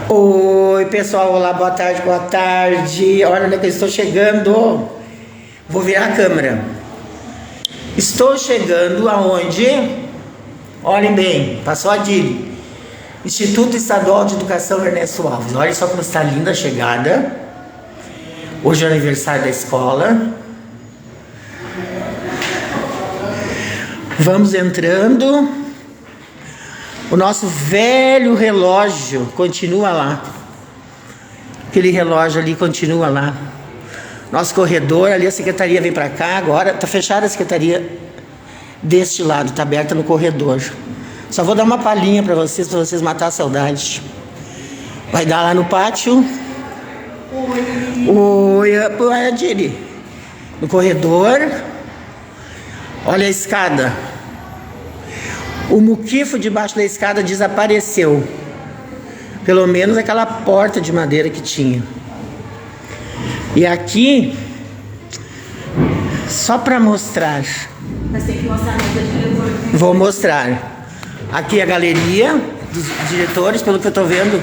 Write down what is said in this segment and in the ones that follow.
Oi pessoal, olá, boa tarde, boa tarde. Olha onde é que eu estou chegando. Vou virar a câmera. Estou chegando aonde? Olhem bem, passou a DIL, Instituto Estadual de Educação Ernesto Alves. Olha só como está linda a chegada. Hoje é o aniversário da escola. Vamos entrando. O nosso velho relógio continua lá. Aquele relógio ali continua lá. Nosso corredor, ali a secretaria vem para cá. Agora está fechada a secretaria deste lado, está aberta no corredor. Só vou dar uma palhinha para vocês matar a saudade. Vai dar lá no pátio. Oi, Adiri. No corredor. Olha a escada. O muquifo debaixo da escada desapareceu. Pelo menos aquela porta de madeira que tinha. E aqui, só para mostrar. Mas tem que mostrar a mesa de diretor. Vou mostrar. Aqui a galeria dos diretores, pelo que eu estou vendo.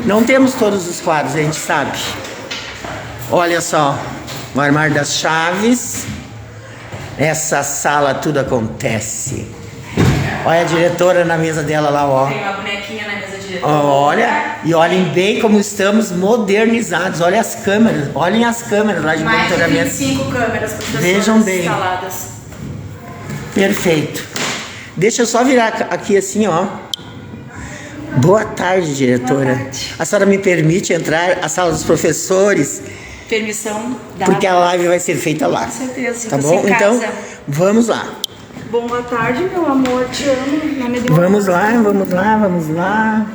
Não temos todos os quadros, a gente sabe. Olha só, o armário das chaves. Essa sala tudo acontece. Olha a diretora na mesa dela lá, ó. Tem uma bonequinha na mesa de diretor. Olha, e olhem bem como estamos modernizados. Olha as câmeras, olhem as câmeras lá de monitoramento. Mais de 25 câmeras Vejam bem. Instaladas. Perfeito. Deixa eu só virar aqui assim, ó. Boa tarde, diretora. Boa tarde. A senhora me permite entrar à sala dos professores? Permissão da... Porque a live vai ser feita lá. Com certeza. Tá bom? Então, vamos lá. Boa tarde, meu amor. Te amo. Nome de Vamos lá, vamos lá, vamos lá.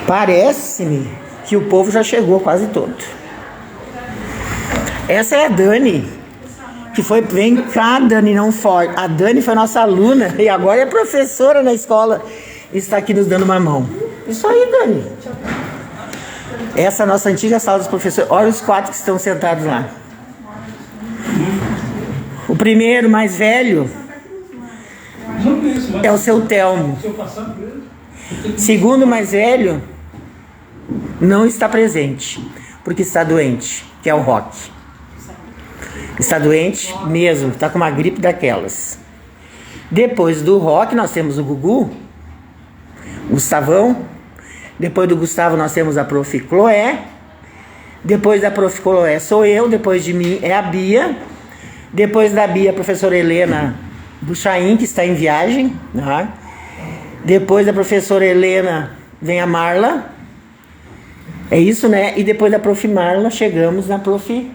Parece-me que o povo já chegou quase todo. Essa é a Dani, que foi... Vem cá, Dani, não foge. A Dani foi nossa aluna e agora é professora na escola. Está aqui nos dando uma mão. Isso aí, Dani. Essa é a nossa antiga sala dos professores. Olha os 4 que estão sentados lá. O primeiro, mais velho, é o seu Telmo. Segundo, mais velho, não está presente, porque está doente, que é o Rock. Está doente mesmo, está com uma gripe daquelas. Depois do Rock, nós temos o Gugu, Gustavão. Depois do Gustavo, nós temos a Prof. Chloé. Depois da Prof. Chloé sou eu. Depois de mim é a Bia. Depois da Bia, a professora Helena Buchaim, que está em viagem. Né? Depois da professora Helena, vem a Marla. É isso, né? E depois da Prof. Marla, chegamos na Prof.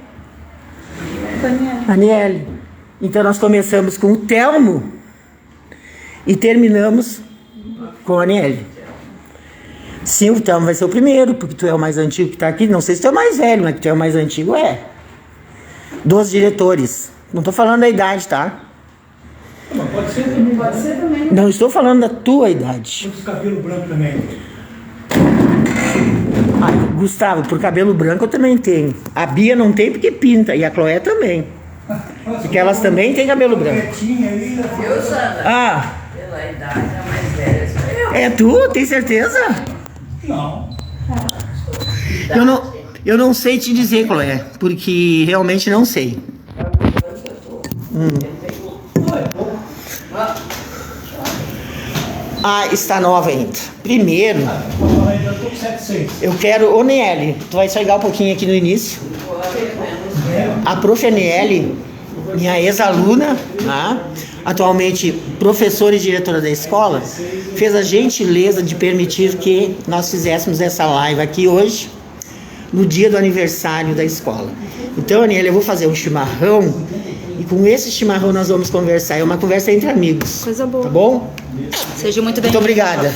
Aniele. Então, nós começamos com o Telmo e terminamos com a Aniele. Sim, o Telmo vai ser o primeiro, porque tu é o mais antigo que está aqui. Não sei se tu é o mais velho, mas que tu é o mais antigo, é. Dos diretores. Não estou falando da idade, tá? Não, pode ser também. Pode ser também. Não estou falando da tua idade. Os cabelo branco também. Ah, Gustavo, por cabelo branco eu também tenho. A Bia não tem porque pinta. E a Chloé também. Porque elas também têm cabelo branco. Eu, Sandra? Ah, Pela idade, a mais velha sou eu. é tu? Tem certeza? Não. Eu não sei te dizer, Chloé. Porque realmente não sei. Ah, está nova ainda. Primeiro, Eu tô com 7,6. eu quero... Ô, Nelly, tu vai chegar um pouquinho aqui no início. A Prof. Aniele, minha ex-aluna, tá? Atualmente professora e diretora da escola, fez a gentileza de permitir que nós fizéssemos essa live aqui hoje, no dia do aniversário da escola. Então, Aniele, eu vou fazer um chimarrão e com esse chimarrão nós vamos conversar. É uma conversa entre amigos. Coisa boa. Tá bom? Seja muito bem. Muito obrigada.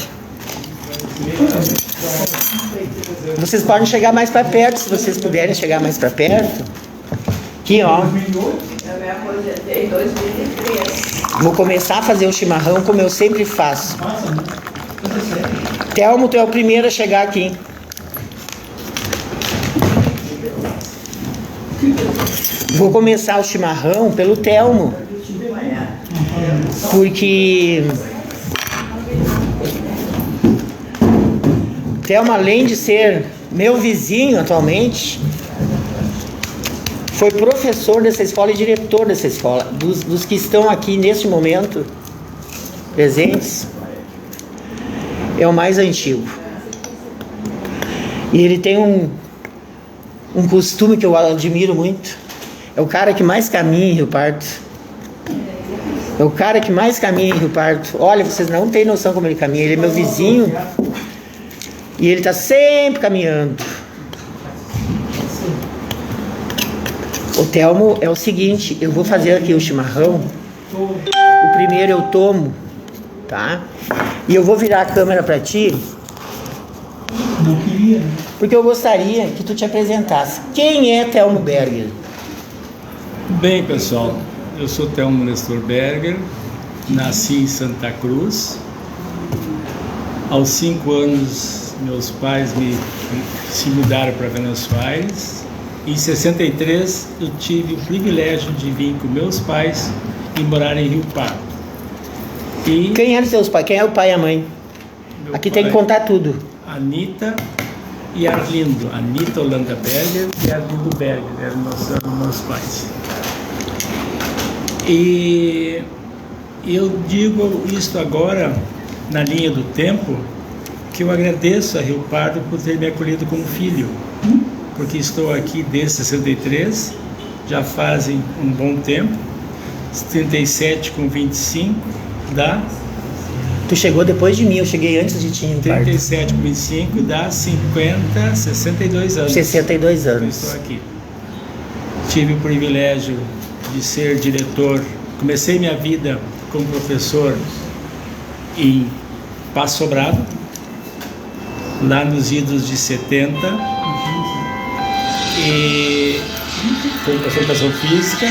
Vocês podem chegar mais para perto, se vocês puderem chegar mais para perto. Aqui, ó. Eu me aposentei em 2013. Vou começar a fazer o chimarrão como eu sempre faço. Telmo, tu é o primeiro a chegar aqui. Vou começar o chimarrão pelo Telmo. Porque Telmo, além de ser meu vizinho atualmente, foi professor dessa escola e diretor dessa escola. Dos que estão aqui neste momento presentes, é o mais antigo. E ele tem um costume que eu admiro muito. É o cara que mais caminha em Rio Pardo. É o cara que mais caminha em Rio Pardo. Olha, vocês não têm noção como ele caminha. Ele é meu vizinho e ele está sempre caminhando. O Telmo é o seguinte, eu vou fazer aqui o chimarrão. O primeiro eu tomo, tá? E eu vou virar a câmera para ti. Não queria, né? Porque eu gostaria que tu te apresentasse. Quem é Telmo Berger? Bem, pessoal, eu sou Telmo Nestor Berger, nasci em Santa Cruz. Aos 5 anos, meus pais se mudaram para Venâncio Aires. Em 63, eu tive o privilégio de vir com meus pais e morar em Rio Pardo. E Quem eram seus pais? Quem é o pai e a mãe? meu Aqui tem que pai, contar tudo. Anita e Arlindo. Anita Holanda Berger e Arlindo Berger eram meus pais. E eu digo isto agora, na linha do tempo, que eu agradeço a Rio Pardo por ter me acolhido como filho, porque estou aqui desde 63, já fazem um bom tempo, 37 com 25, dá... Tu chegou depois de mim, eu cheguei antes de ti em Rio Pardo. 37 com 25 dá 62 anos. 62 que eu anos. estou aqui. Tive o privilégio de ser diretor. Comecei minha vida como professor em Passo Sobrado, lá nos idos de 70, e foi professor de educação física.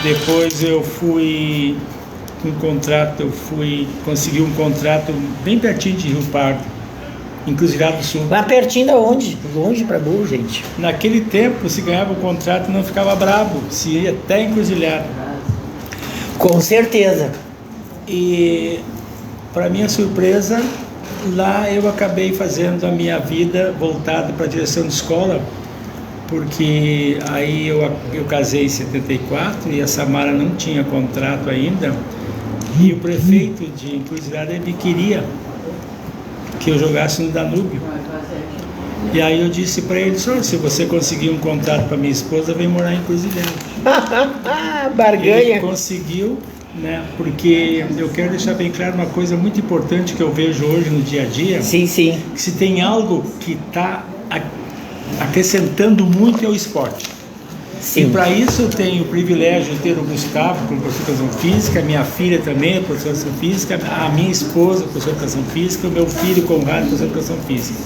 Depois eu fui consegui um contrato bem pertinho de Rio Pardo, em Cruzeirado do Sul. Mas pertinho da onde? Longe pra burro, gente. Naquele tempo, se ganhava o contrato, não ficava bravo, se ia até encruzilhado. Com certeza. E, para minha surpresa, lá eu acabei fazendo a minha vida voltada para a direção de escola, porque aí eu casei em 74 e a Samara não tinha contrato ainda, e o prefeito de Encruzilhada, ele queria que eu jogasse no Danúbio. E aí eu disse para ele: se você conseguir um contrato para minha esposa, vem morar em Encruzilhada. Barganha. Ele conseguiu, né? Porque eu quero deixar bem claro uma coisa muito importante que eu vejo hoje no dia a dia. Sim, sim. Que se tem algo que está acrescentando muito é o esporte. Sim. E para isso eu tenho o privilégio de ter o Gustavo como professor de educação física, minha filha também é professora de educação física, a minha esposa professora de educação física, o meu filho Conrado professor de educação física.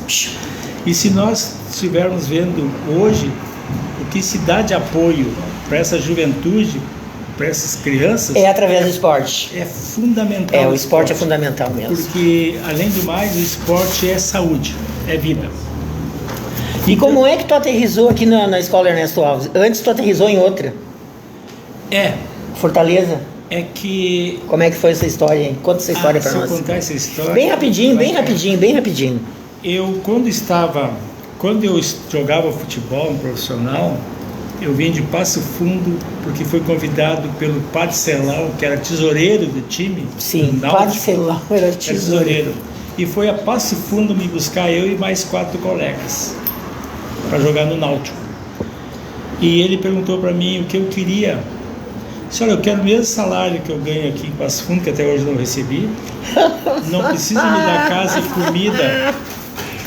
E se nós estivermos vendo hoje o que se dá de apoio para essa juventude, para essas crianças, É através do esporte. é fundamental. O esporte é fundamental mesmo. Porque, além do mais, o esporte é saúde, é vida. E como é que tu aterrizou aqui na escola Ernesto Alves? Antes tu aterrizou em outra, Fortaleza? É que... Como é que foi essa história, hein? Conta essa história pra se eu nós. contar essa história... Bem rapidinho, bem rapidinho, bem rapidinho. Eu, quando eu jogava futebol profissional, eu vim de Passo Fundo, porque fui convidado pelo Padre Celau, que era tesoureiro do time. Sim, do Náutico. Padre Celau era tesoureiro. E foi a Passo Fundo me buscar, eu e mais 4 colegas, para jogar no Náutico. E ele perguntou para mim o que eu queria. Disse: olha, eu quero o mesmo salário que eu ganho aqui em Passo Fundo, que até hoje não recebi. Não precisa me dar casa e comida,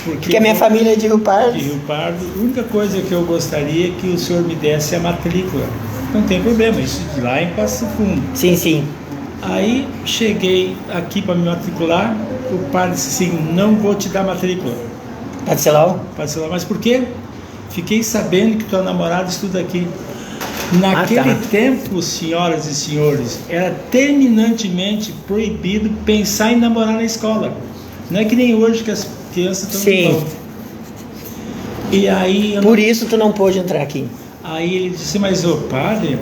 Porque a minha família é de Rio Pardo. de Rio Pardo. A única coisa que eu gostaria é que o senhor me desse a matrícula. Não tem problema, isso de lá em Passo Fundo. Sim, sim. Aí cheguei aqui para me matricular, o padre disse assim: não vou te dar matrícula. Padre Celau? Padre Celau, mas por quê? Fiquei sabendo que tua namorada estuda aqui. Naquele tempo, senhoras e senhores, era terminantemente proibido pensar em namorar na escola. Não é que nem hoje que as crianças estão Sim. de volta. E aí, Por isso tu não pôde entrar aqui. aí ele disse: mas ô padre,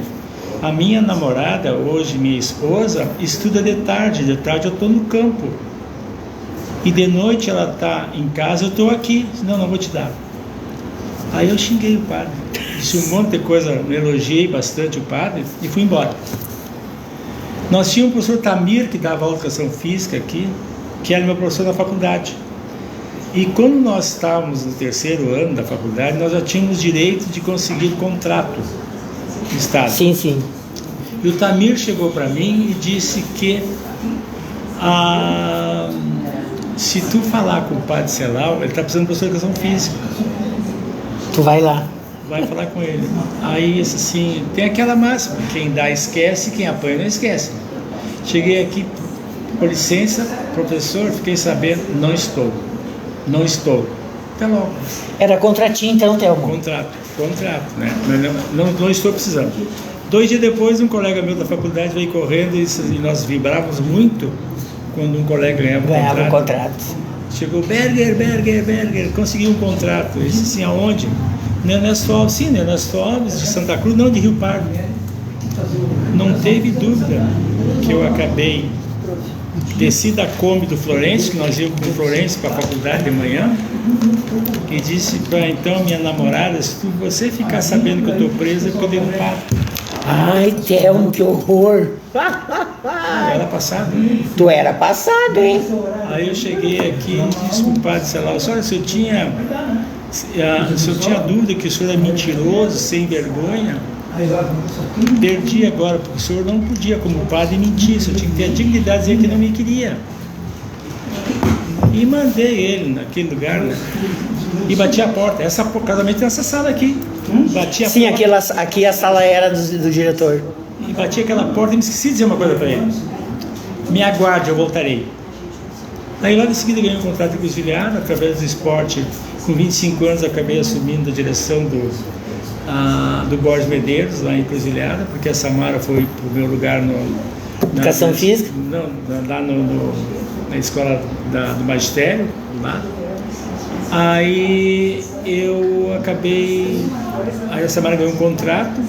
a minha namorada, hoje minha esposa, estuda de tarde eu estou no campo. e de noite ela está em casa, eu estou aqui, senão não vou te dar. Aí eu xinguei o padre, disse um monte de coisa, elogiei bastante o padre e fui embora. Nós tínhamos o professor Tamir, que dava aula de educação física aqui, que era meu professor na faculdade. E quando nós estávamos no 3º ano da faculdade, nós já tínhamos direito de conseguir contrato no Estado. Sim, sim. E o Tamir chegou para mim e disse que se tu falar com o padre Celal, ele está precisando de professor de educação física. Tu vai lá. Vai falar com ele. Aí, assim, tem aquela máxima, quem dá esquece, quem apanha não esquece. Cheguei aqui, com licença, professor, fiquei sabendo, não estou, até logo. Era contratinho então, Thelma? Contrato, né? Não estou precisando. 2 dias depois, um colega meu da faculdade veio correndo e nós vibrávamos muito quando um colega ganhava um contrato. Chegou, Berger, conseguiu um contrato. Eu disse assim, aonde? No Ernesto Alves, sim, no Ernesto Alves, de Santa Cruz, não, de Rio Pardo. Não teve dúvida que eu acabei, desci da Kombi do Florencio, que nós íamos com o Florencio para a faculdade de manhã, e disse para então minha namorada, se você ficar sabendo que eu estou presa, é porque eu dei um pato. Ai, Thelma, que horror! Era passado. Tu era passado, hein? Aí eu cheguei aqui e disse para o padre, sei lá, olha, se eu tinha dúvida que o senhor é mentiroso, sem vergonha, perdi agora, porque o senhor não podia, como padre, mentir, o senhor tinha que ter a dignidade de dizer que não me queria. E mandei ele naquele lugar, né? E bati a porta. O casamento nessa sala aqui. Bati a Sim, porta. aqui a sala era do diretor. E bati aquela porta e me esqueci de dizer uma coisa para ele. Me aguarde, eu voltarei. Aí logo em seguida ganhei um contrato encruzilhado através do esporte. Com 25 anos acabei assumindo a direção do Borges Medeiros, lá em Encruzilhada, porque a Samara foi para o meu lugar Educação física? Não, lá na escola do magistério, lá. Aí eu acabei, aí a Samara ganhou um contrato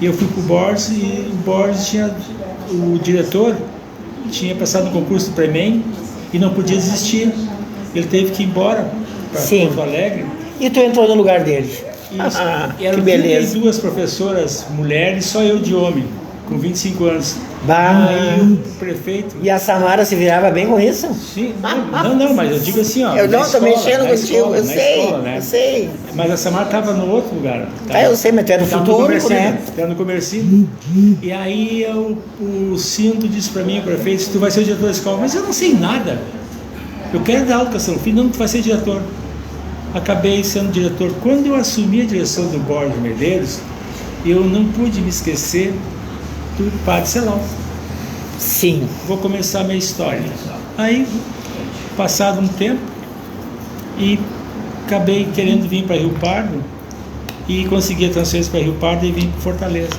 e eu fui para o Borges, e o Borges o diretor tinha passado no concurso do Premem e não podia desistir. Ele teve que ir embora para Porto Alegre. E tu entrou no lugar dele. Eram que beleza. 32 professoras mulheres, só eu de homem, com 25 anos. Aí o prefeito... E a Samara se virava bem com isso? Sim, não, mas eu digo assim, ó. Eu não estou mexendo contigo, eu né? sei. Mas a Samara estava no outro lugar. Eu sei, mas tu era no futuro, né? Estava no comercinho. E aí o Cinto disse para mim, o prefeito, tu vai ser o diretor da escola. Mas eu não sei nada. Eu quero dar aula de educação física, não, tu vai ser diretor. Acabei sendo diretor. Quando eu assumi a direção do Borges Medeiros, eu não pude me esquecer do padre Celal. Sim. Vou começar a minha história. Aí, passado um tempo, e acabei querendo vir para Rio Pardo, e consegui a transferência para Rio Pardo e vim para Fortaleza,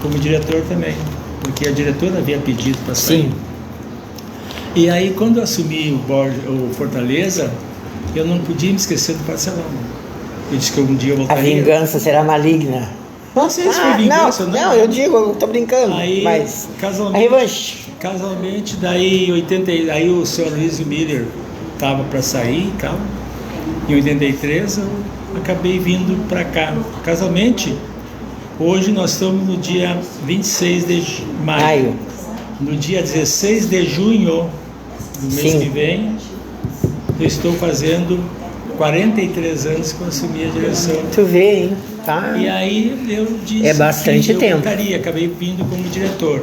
como diretor também, porque a diretora havia pedido para sair. Sim. E aí, quando eu assumi o Fortaleza, eu não podia me esquecer do padre Celal. Eu disse que um dia eu voltaria. A vingança será maligna. Não sei se foi vingança ou não. Não, eu digo, eu tô brincando. Aí, mas casualmente, a revanche. Casualmente, daí aí o senhor Luiz Miller estava para sair e tal. Em 83 eu acabei vindo para cá. Casualmente, hoje nós estamos no dia 26 de maio. No dia 16 de junho do mês que vem, eu estou fazendo 43 anos que eu assumi a direção. Tu vê, hein? Tá. E aí eu disse é bastante que tempo. Acabei vindo como diretor.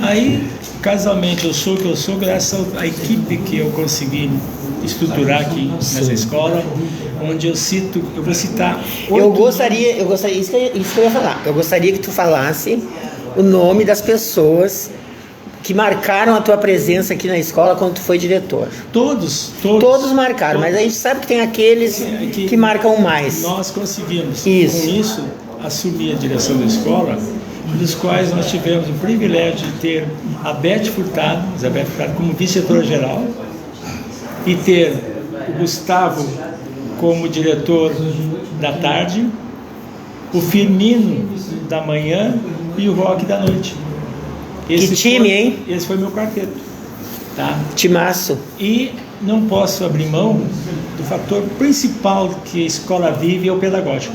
Aí, casualmente, eu sou o que eu sou graças à equipe que eu consegui estruturar aqui nessa escola, onde eu vou citar... Eu gostaria, isso que eu ia falar, eu gostaria que tu falasse o nome das pessoas que marcaram a tua presença aqui na escola quando tu foi diretor. Todos marcaram, mas a gente sabe que tem aqueles que marcam mais. Nós conseguimos, com isso, assumir a direção da escola, dos quais nós tivemos o privilégio de ter a Beth Furtado como vice-diretora-geral, e ter o Gustavo como diretor da tarde, o Firmino da manhã e o Roque da noite. Que time, hein? Esse foi meu quarteto. tá? Timaço. E não posso abrir mão do fator principal que a escola vive, é o pedagógico.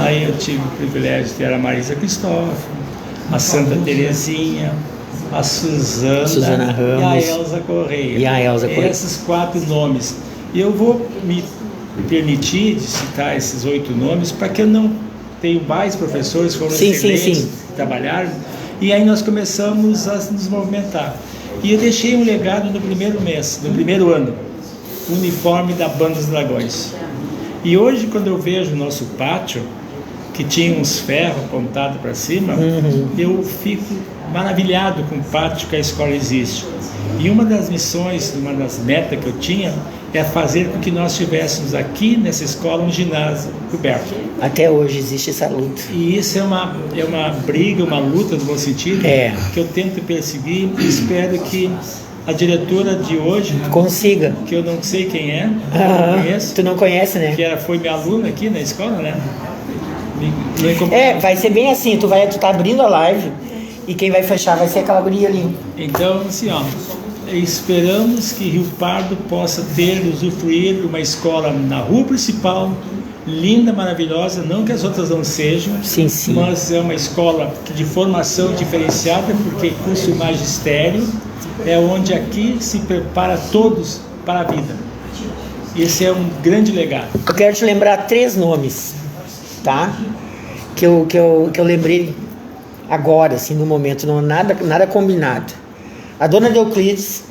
Aí eu tive o privilégio de ter a Marisa Cristóforo, a Santa Terezinha, a Suzana Ramos e a Elza Correia. Esses 4 nomes. E eu vou me permitir de citar esses 8 nomes para que eu não tenha mais professores que foram excelentes, que trabalharam. E aí nós começamos a nos movimentar. E eu deixei um legado no primeiro mês, no primeiro ano, o uniforme da Banda dos Dragões. E hoje, quando eu vejo o nosso pátio, que tinha uns ferros apontados para cima, eu fico maravilhado com o pátio que a escola existe. E uma das missões, uma das metas que eu tinha, é fazer com que nós tivéssemos aqui nessa escola um ginásio coberto. Até hoje existe essa luta. E isso é uma briga, uma luta no bom sentido, que eu tento perseguir e espero que a diretora de hoje consiga, que eu não sei quem é, não conheço, tu não conhece, né? Que foi minha aluna aqui na escola, né? Vai ser bem assim, tu tá abrindo a live e quem vai fechar vai ser aquela guria ali. Então, assim, esperamos que Rio Pardo possa usufruir de uma escola na rua principal, linda, maravilhosa, não que as outras não sejam, sim. Mas é uma escola de formação diferenciada, porque curso magistério é onde aqui se prepara todos para a vida. Esse é um grande legado. Eu quero te lembrar 3 nomes, tá? Que eu lembrei agora, assim, no momento, não nada combinado. A dona de Euclides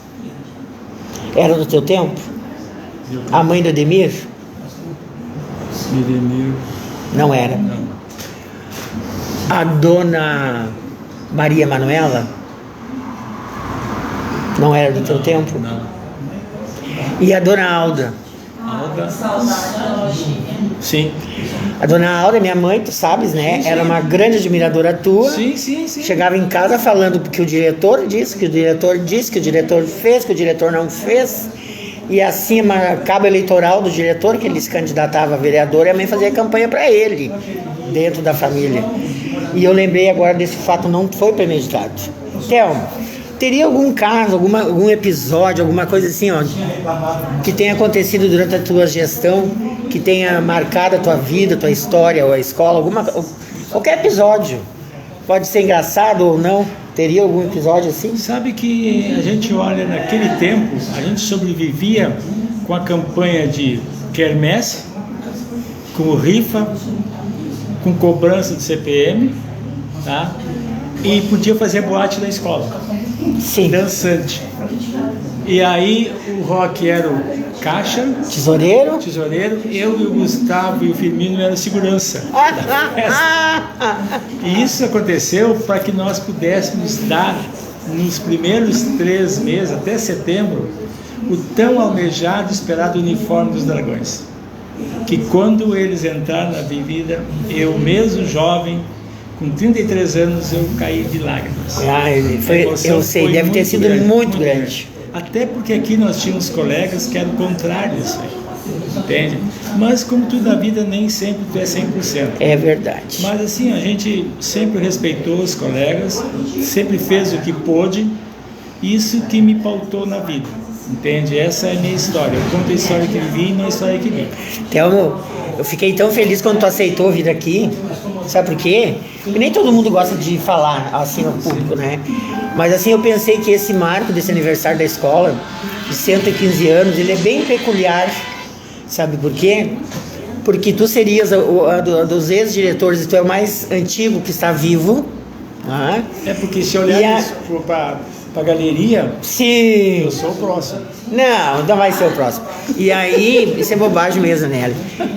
era do teu tempo? A mãe do Ademir? Não era. Não. A dona Maria Manuela? Não era do teu tempo? Não. E a dona Alda? Sim. A dona Alda, minha mãe, tu sabes, né? Era uma grande admiradora tua. Sim. Chegava em casa falando que o diretor disse, que o diretor disse, que o diretor fez, que o diretor não fez. E assim, cabo eleitoral do diretor, que ele se candidatava a vereador, e a mãe fazia campanha para ele, dentro da família. E eu lembrei agora desse fato, não foi premeditado. Thelma, teria algum caso, algum episódio, alguma coisa assim, que tenha acontecido durante a tua gestão, que tenha marcado a tua vida, a tua história, ou a escola, qualquer episódio, pode ser engraçado ou não, teria algum episódio assim? Sabe que a gente olha naquele tempo, a gente sobrevivia com a campanha de quermesse, com rifa, com cobrança de CPM, tá? E podia fazer boate na escola. Sim. Dançante. E aí o Rock era o caixa, tesoureiro, eu e o Gustavo e o Firmino eram segurança da festa. E isso aconteceu para que nós pudéssemos dar, nos primeiros 3 meses, até setembro, o tão almejado e esperado uniforme dos Dragões. Que quando eles entraram na avenida, eu mesmo jovem, com 33 anos, eu caí de lágrimas. Eu sei, deve ter sido muito grande. Até porque aqui nós tínhamos colegas que eram contrários, entende? Mas como tudo na vida, nem sempre tu é 100%. É verdade. Mas assim, a gente sempre respeitou os colegas, sempre fez o que pôde, isso que me pautou na vida, entende? Essa é a minha história. Eu conto a história que vivi e não a história que vi. Thelma, eu fiquei tão feliz quando tu aceitou vir aqui. Sabe por quê? Porque nem todo mundo gosta de falar assim no público, né? Mas assim, eu pensei que esse marco desse aniversário da escola, de 115 anos, ele é bem peculiar. Sabe por quê? Porque tu serias dos ex-diretores, e tu é o mais antigo que está vivo. É porque se olhar para a galeria, sim, eu sou o próximo. Não vai ser o próximo. E aí, isso é bobagem mesmo, Nelly.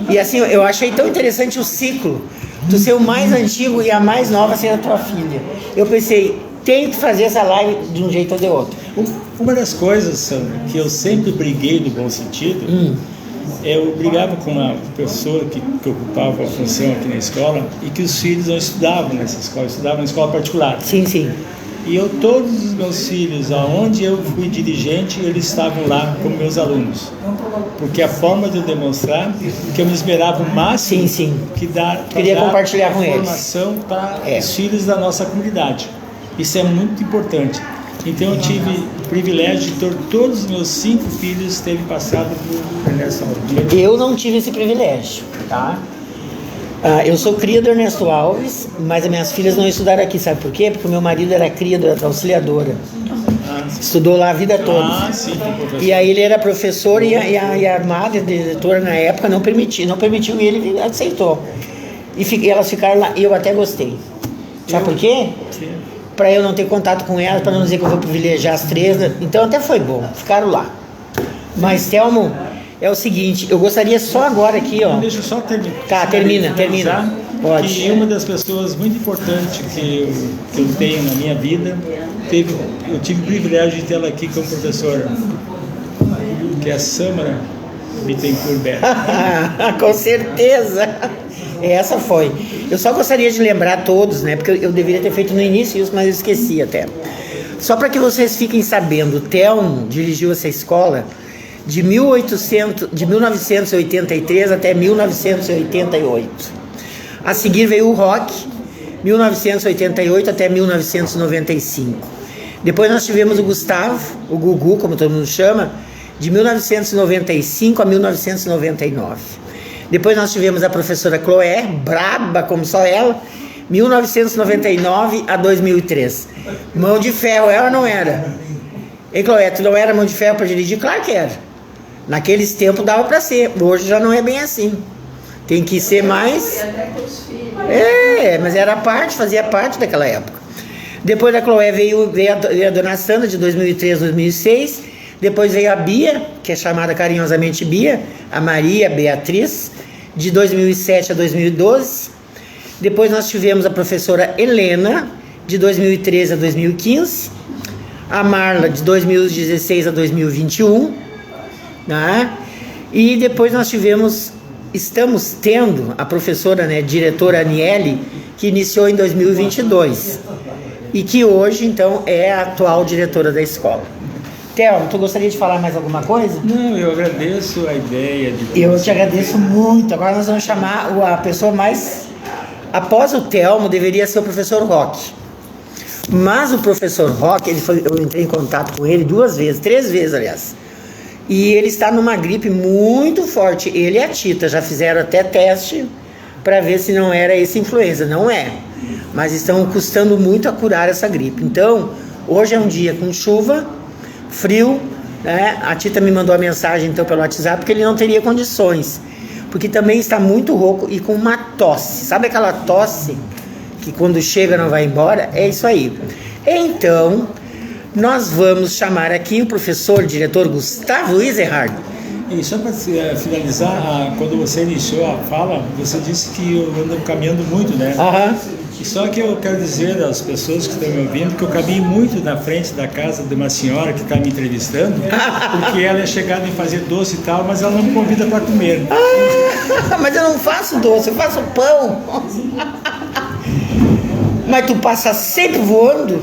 E assim, eu achei tão interessante o ciclo. Tu ser o mais antigo e a mais nova ser a tua filha. Eu pensei, tem que fazer essa live de um jeito ou de outro. Uma das coisas, Sandra, que eu sempre briguei no bom sentido, eu brigava com uma professora que ocupava a função aqui na escola e que os filhos não estudavam nessa escola, estudavam na escola particular. Sim. E todos os meus filhos, aonde eu fui dirigente, eles estavam lá como meus alunos. Porque a forma de eu demonstrar que eu me esmerava o máximo que queria compartilhar com eles informação para os filhos da nossa comunidade. Isso é muito importante. Então eu tive o privilégio de ter todos os meus 5 filhos terem passado por Ernesto Alves. Eu não tive esse privilégio, tá? Eu sou cria do Ernesto Alves, mas as minhas filhas não estudaram aqui, sabe por quê? Porque o meu marido era cria da Auxiliadora. Estudou lá a vida toda. Sim, e aí ele era professor e a amada diretora na época não permitiu e ele aceitou. E elas ficaram lá, e eu até gostei. Sabe por quê? Sim. Para eu não ter contato com elas, para não dizer que eu vou privilegiar as 3, né? Então até foi bom, ficaram lá. Mas, Telmo, é o seguinte, eu gostaria só agora aqui, ó. Deixa eu só terminar. Tá, termina. Pode. Que uma das pessoas muito importantes que eu tenho na minha vida, eu tive o privilégio de tê-la aqui como professora, que é a Samara Bittencourt Beto. Com certeza. Essa foi. Eu só gostaria de lembrar a todos, né? Porque eu deveria ter feito no início isso, mas eu esqueci até. Só para que vocês fiquem sabendo, o Telmo dirigiu essa escola de 1983 até 1988. A seguir veio o Rock, 1988 até 1995. Depois nós tivemos o Gustavo, o Gugu, como todo mundo chama, de 1995 a 1999. Depois nós tivemos a professora Chloé, braba como só ela, 1999 a 2003. Mão de ferro, ela não era. Ei, Chloé, tu não era mão de ferro para dirigir? Claro que era. Naqueles tempos dava para ser, hoje já não é bem assim. Tem que ser mais... mas era fazia parte daquela época. Depois da Chloé veio a dona Sandra, de 2003 a 2006. Depois veio a Bia, que é chamada carinhosamente Bia, a Maria Beatriz, de 2007 a 2012. Depois nós tivemos a professora Helena, de 2013 a 2015. A Marla, de 2016 a 2021. Né? E depois nós estamos tendo a professora, né, diretora Aniele, que iniciou em 2022. E que hoje, então, é a atual diretora da escola. Telmo, tu gostaria de falar mais alguma coisa? Não, eu agradeço a ideia de... Eu te agradeço muito. Agora nós vamos chamar a pessoa mais... Após o Telmo, deveria ser o professor Roque. Mas o professor Roque, eu entrei em contato com ele 3 vezes, aliás. E ele está numa gripe muito forte. Ele e a Tita já fizeram até teste para ver se não era essa influenza. Não é. Mas estão custando muito a curar essa gripe. Então, hoje é um dia com chuva, frio, né? A Tita me mandou a mensagem então pelo WhatsApp porque ele não teria condições, porque também está muito rouco e com uma tosse. Sabe aquela tosse que quando chega não vai embora? É isso aí. Então, nós vamos chamar aqui o professor, diretor Gustavo Iserhard. E só para finalizar, quando você iniciou a fala, você disse que eu ando caminhando muito, né? E só que eu quero dizer às pessoas que estão me ouvindo que eu caminhei muito na frente da casa de uma senhora que está me entrevistando, porque ela é chegada em fazer doce e tal, mas ela não me convida para comer. Mas eu não faço doce, eu faço pão. Mas tu passa sempre voando.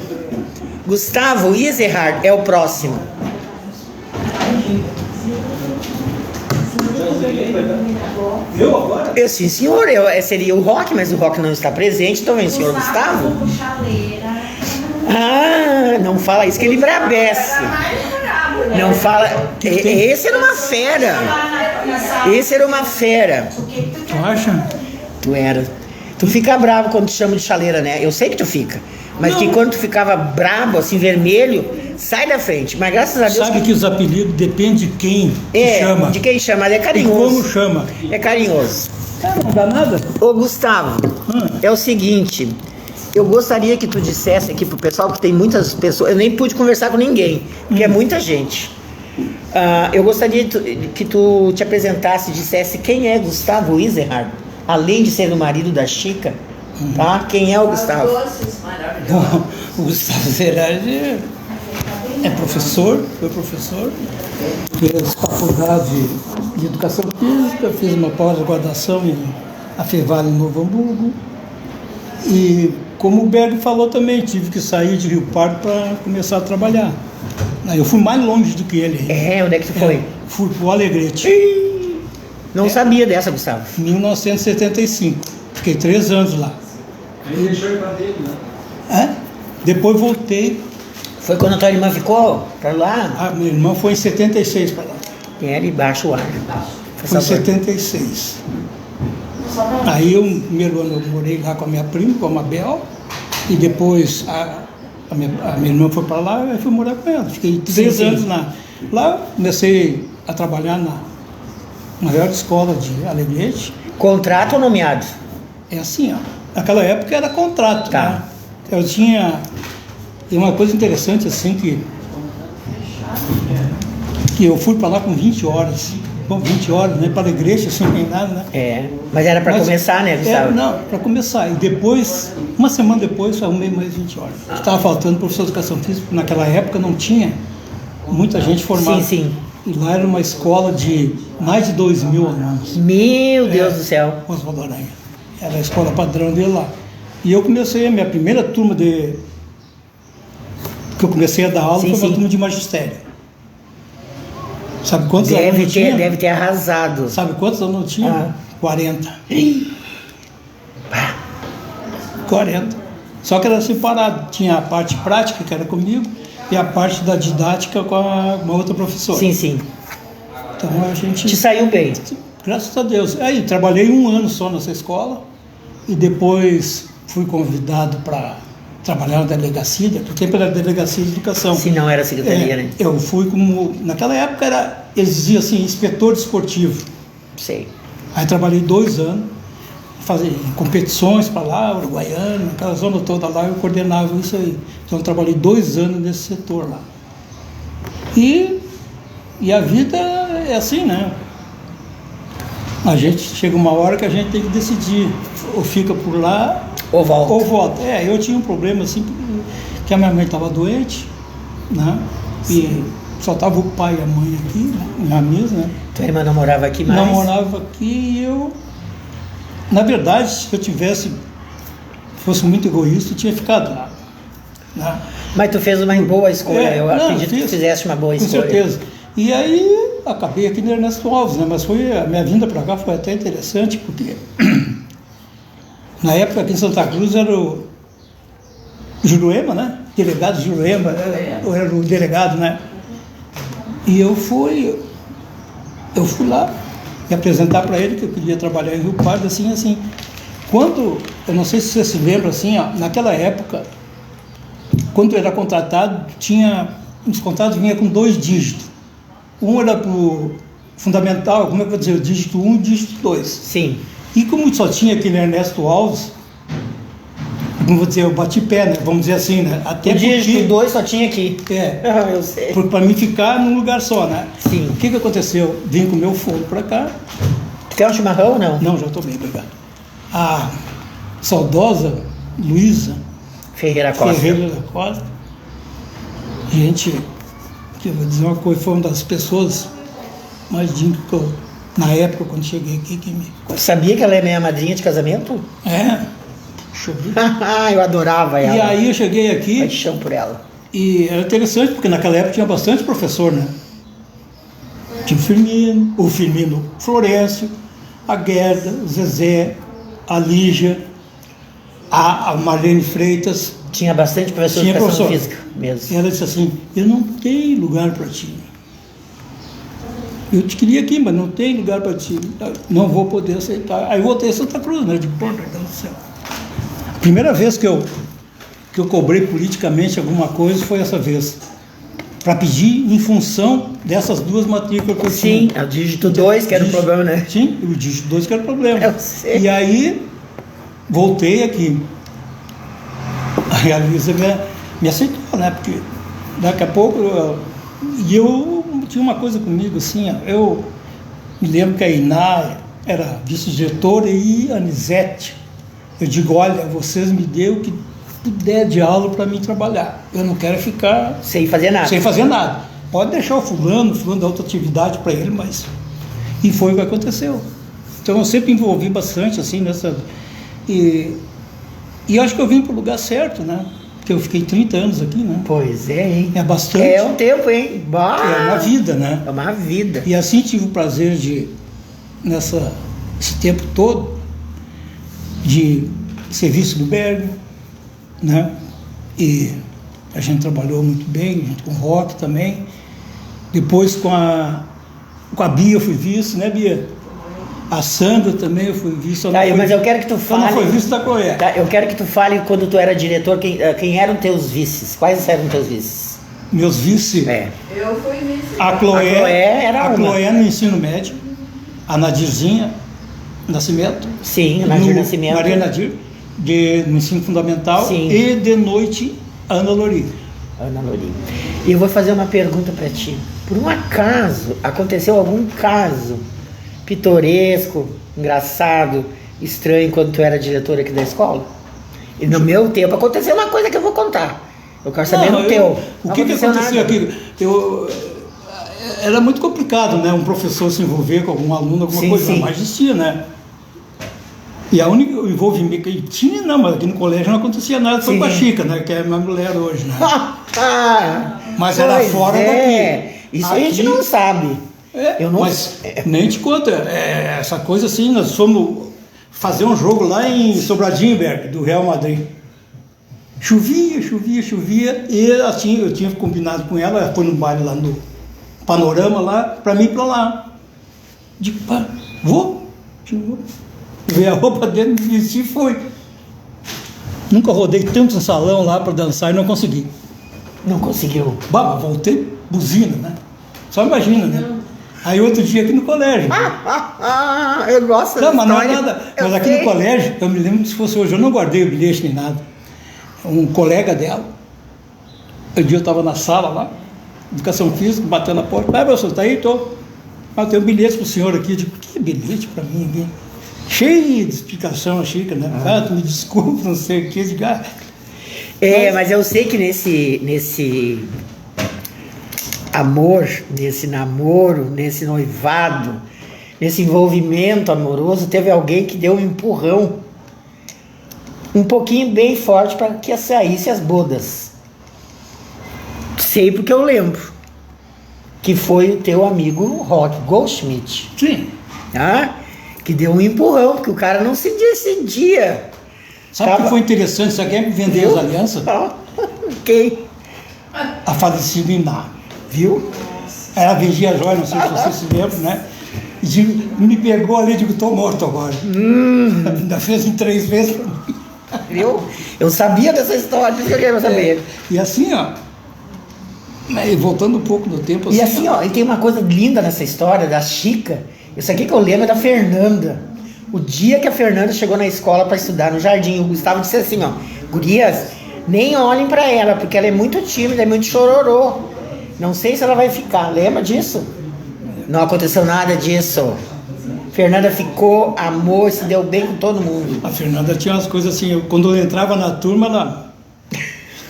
Gustavo Iserhard é o próximo. Eu agora? Sim, senhor. Seria o Roque, mas o Roque não está presente, então vem o senhor Gustavo. Não fala isso que ele brabece. Não fala. Esse era uma fera. Esse era uma fera. Tu acha? Tu era. Tu fica bravo quando te chama de chaleira, né? Eu sei que tu fica. Mas que quando tu ficava brabo, assim, vermelho, sai da frente. Mas graças a Deus... Sabe que os apelidos dependem de quem chama. De quem chama, é carinhoso. E como chama. É carinhoso. Não dá nada. Ô, Gustavo, é o seguinte... Eu gostaria que tu dissesse aqui pro pessoal, que tem muitas pessoas... Eu nem pude conversar com ninguém, porque é muita gente. Eu gostaria que tu te apresentasse e dissesse quem é Gustavo Iserhard, além de ser o marido da Chica. Tá? Quem é o Gustavo? Bom, o Gustavo Iserhard é professor, foi professor, fez faculdade de educação física, fez uma pós-graduação em Afevale, em Novo Hamburgo. E como o Berg falou também, tive que sair de Rio Pardo para começar a trabalhar. Eu fui mais longe do que ele. Onde é que tu foi? Fui para o Alegrete. Não sabia dessa, Gustavo. 1975. Fiquei 3 anos lá. Ele deixou ir para dele, né? Depois voltei, Foi quando a tua irmã ficou pra lá? A minha irmã foi em 76 para lá. Era embaixo o ar. Foi em 76. Aí eu, no primeiro ano, eu morei lá com a minha prima, com a Mabel, e depois a minha irmã foi para lá e eu fui morar com ela. Fiquei 3 anos lá. Lá comecei a trabalhar na maior escola de Alegrete. Contrato ou nomeado? É assim, ó. Naquela época era contrato, Tá. né? Eu tinha... E uma coisa interessante, assim, que eu fui para lá com 20 horas. Bom, 20 horas, né? Para Alegrete, assim, nem nada, né? É, mas era pra começar, né, Gustavo? Não, para começar. E depois, uma semana depois, eu arrumei mais 20 horas. Estava faltando professor de educação física, porque naquela época não tinha muita gente formada. Sim. E lá era uma escola de mais de 2.000 alunos. Meu Deus do céu. Oswaldo Aranha. Era a escola padrão dele lá. E eu comecei, a minha primeira turma que eu comecei a dar aula foi uma turma de magistério. Sabe quantos alunos tinha? Deve ter arrasado. Sabe quantos alunos tinha? 40. 40. Só que era separado. Tinha a parte prática, que era comigo, e a parte da didática com uma outra professora. Sim. Então a gente... Te saiu bem. Graças a Deus. Aí trabalhei 1 ano só nessa escola e depois fui convidado para trabalhar na delegacia, porque tempo era delegacia de educação. Se não era secretaria, né? Eu fui como... Naquela época exigia assim, inspetor desportivo. Sei. Aí trabalhei 2 anos, fazia competições para lá, Uruguaiana, aquela zona toda lá, eu coordenava isso aí. Então eu trabalhei 2 anos nesse setor lá. E a vida é assim, né? A gente chega uma hora que a gente tem que decidir, ou fica por lá, ou volta. Eu tinha um problema assim, que a minha mãe estava doente, né? E só estava o pai e a mãe aqui, né? Na mesa, né? Tua irmã não morava aqui mais? Não morava aqui e eu... Na verdade, se eu fosse muito egoísta, eu tinha ficado lá. Né? Mas tu fez uma boa escolha, eu acredito que tu fizesse uma boa escolha. Com certeza. E aí, acabei aqui no Ernesto Alves, né? Mas a minha vinda para cá foi até interessante, porque na época aqui em Santa Cruz era o Juruema, né? Delegado Juruema, era o delegado, né? E eu fui lá me apresentar para ele que eu queria trabalhar em Rio Pardo, assim. Quando, eu não sei se você se lembra, assim, ó, naquela época, quando eu era contratado, os contratos vinham com 2 dígitos. Um era para o fundamental, como é que eu vou dizer, o dígito 1 e o dígito 2. Sim. E como só tinha aquele Ernesto Alves, como vou dizer, eu bati pé, né? Vamos dizer assim, né? Até o dígito 2 só tinha aqui. Eu sei. Para mim ficar num lugar só, né? Sim. O que aconteceu? Vim com o meu fogo para cá. Tu quer um chimarrão ou não? Não, já estou bem, obrigado. A saudosa Luísa Ferreira Costa. Gente, que eu vou dizer uma coisa, foi uma das pessoas mais dignas que eu, na época, quando cheguei aqui, que me... Sabia que ela é minha madrinha de casamento? Puxa vida. Eu adorava ela. E aí eu cheguei aqui... Paixão por ela. E era interessante, porque naquela época tinha bastante professor, né? Tinha o Firmino Florencio, a Gerda, o Zezé, a Lígia, a Marlene Freitas. Tinha bastante professor de educação física mesmo. E ela disse assim, eu não tenho lugar para ti. Eu te queria aqui, mas não tem lugar para ti. Não vou poder aceitar. Aí eu voltei a Santa Cruz, né? De porta do céu. A primeira vez que eu cobrei politicamente alguma coisa foi essa vez. Para pedir em função dessas 2 matrículas que eu tinha. Sim, o dígito 2 que era o problema, né? Sim, o dígito 2 que era o problema. Eu sei. E aí, voltei aqui. Aí a Luísa me aceitou, né? Porque daqui a pouco... eu tinha uma coisa comigo, assim, eu me lembro que a Iná era vice-diretora e a Anisete. Eu digo, olha, vocês me dêem o que puder de aula para mim trabalhar. Eu não quero ficar... Sem fazer nada. Pode deixar o fulano da outra atividade para ele, mas... E foi o que aconteceu. Então eu sempre envolvi bastante, assim, nessa... E eu acho que eu vim para o lugar certo, né? Porque eu fiquei 30 anos aqui, né? Pois é, hein? É bastante. É um tempo, hein? Bah! É uma vida, né? É uma vida. E assim tive o prazer de, esse tempo todo, de serviço do Berg, né? E a gente trabalhou muito bem, junto com o Rock também. Depois com a Bia eu fui vice, né, Bia? A Sandra também eu fui vice. Mas eu quero que tu fale. Só não foi vice da Chloé. Tá, eu quero que tu fale quando tu era diretor, quem eram teus vices? Quais eram teus vices? Meus vice? É. Eu fui vice. A Chloé era a uma. Chloé no ensino médio, a Nadirzinha Nascimento. Sim, a Nadir Nascimento. Maria Nadir, no ensino fundamental. Sim. E de noite, a Ana Lori. Ana Lori. E eu vou fazer uma pergunta para ti. Por um acaso, aconteceu algum caso pitoresco, engraçado, estranho, quando tu era diretor aqui da escola? E no meu tempo aconteceu uma coisa que eu vou contar. Eu quero saber no teu. O que aconteceu nada. aqui? Era muito complicado, né? Um professor se envolver com algum aluno, alguma coisa, sim. mas existia, né? E a única envolvimento que tinha, não, mas aqui no colégio não acontecia nada, foi com a Chica, né? Que é minha mulher hoje, né? Mas era fora daqui. Isso aqui, a gente não sabe. Eu não, mas nem te conta, essa coisa assim, nós fomos fazer um jogo lá em Sobradinho, do Real Madrid. Chovia, e assim, eu tinha combinado com ela foi no baile lá no Panorama lá, pra mim ir pra lá. Digo, pá, vou. Veio a roupa dele, me vesti e foi. Nunca rodei tanto um salão lá pra dançar e não consegui. Não conseguiu? Voltei, buzina, né? Só imagina, né? Aí outro dia aqui no colégio. Eu gosto não, mas não é história. nada. Mas aqui no colégio, eu me lembro que se fosse hoje, eu não guardei o bilhete nem nada. Um colega dela, um dia eu estava na sala lá, educação física, batendo na porta. Professor, tá aí? Tô. Tem um bilhete pro senhor aqui. Eu digo, que bilhete para mim aqui? Cheio de explicação, a Chica, né? Tu me desculpa, não sei o que. Digo, mas eu sei que nesse amor, nesse namoro, nesse noivado, nesse envolvimento amoroso, teve alguém que deu um empurrão um pouquinho bem forte para que saísse as bodas. Sei porque eu lembro que foi o teu amigo Rock Goldschmidt. Sim. Tá? Que deu um empurrão, porque o cara não se decidia. Sabe o que foi interessante? Você quer vender as alianças? Quem? A falecida Iná. Viu? Ela vendia joia, não sei se você se lembra, né? E me pegou ali e digo, tô morto agora. Ainda fez em 3 vezes. Viu? Eu sabia dessa história, por isso que eu queria saber. E assim, ó, voltando um pouco no tempo... E assim, ó, e tem uma coisa linda nessa história da Chica. Isso aqui que eu lembro é da Fernanda. O dia que a Fernanda chegou na escola para estudar no jardim, o Gustavo disse assim, ó, gurias, nem olhem para ela, porque ela é muito tímida, é muito chororô. Não sei se ela vai ficar. Lembra disso? Não aconteceu nada disso. Fernanda ficou, amou, se deu bem com todo mundo. A Fernanda tinha umas coisas assim, quando eu entrava na turma, ela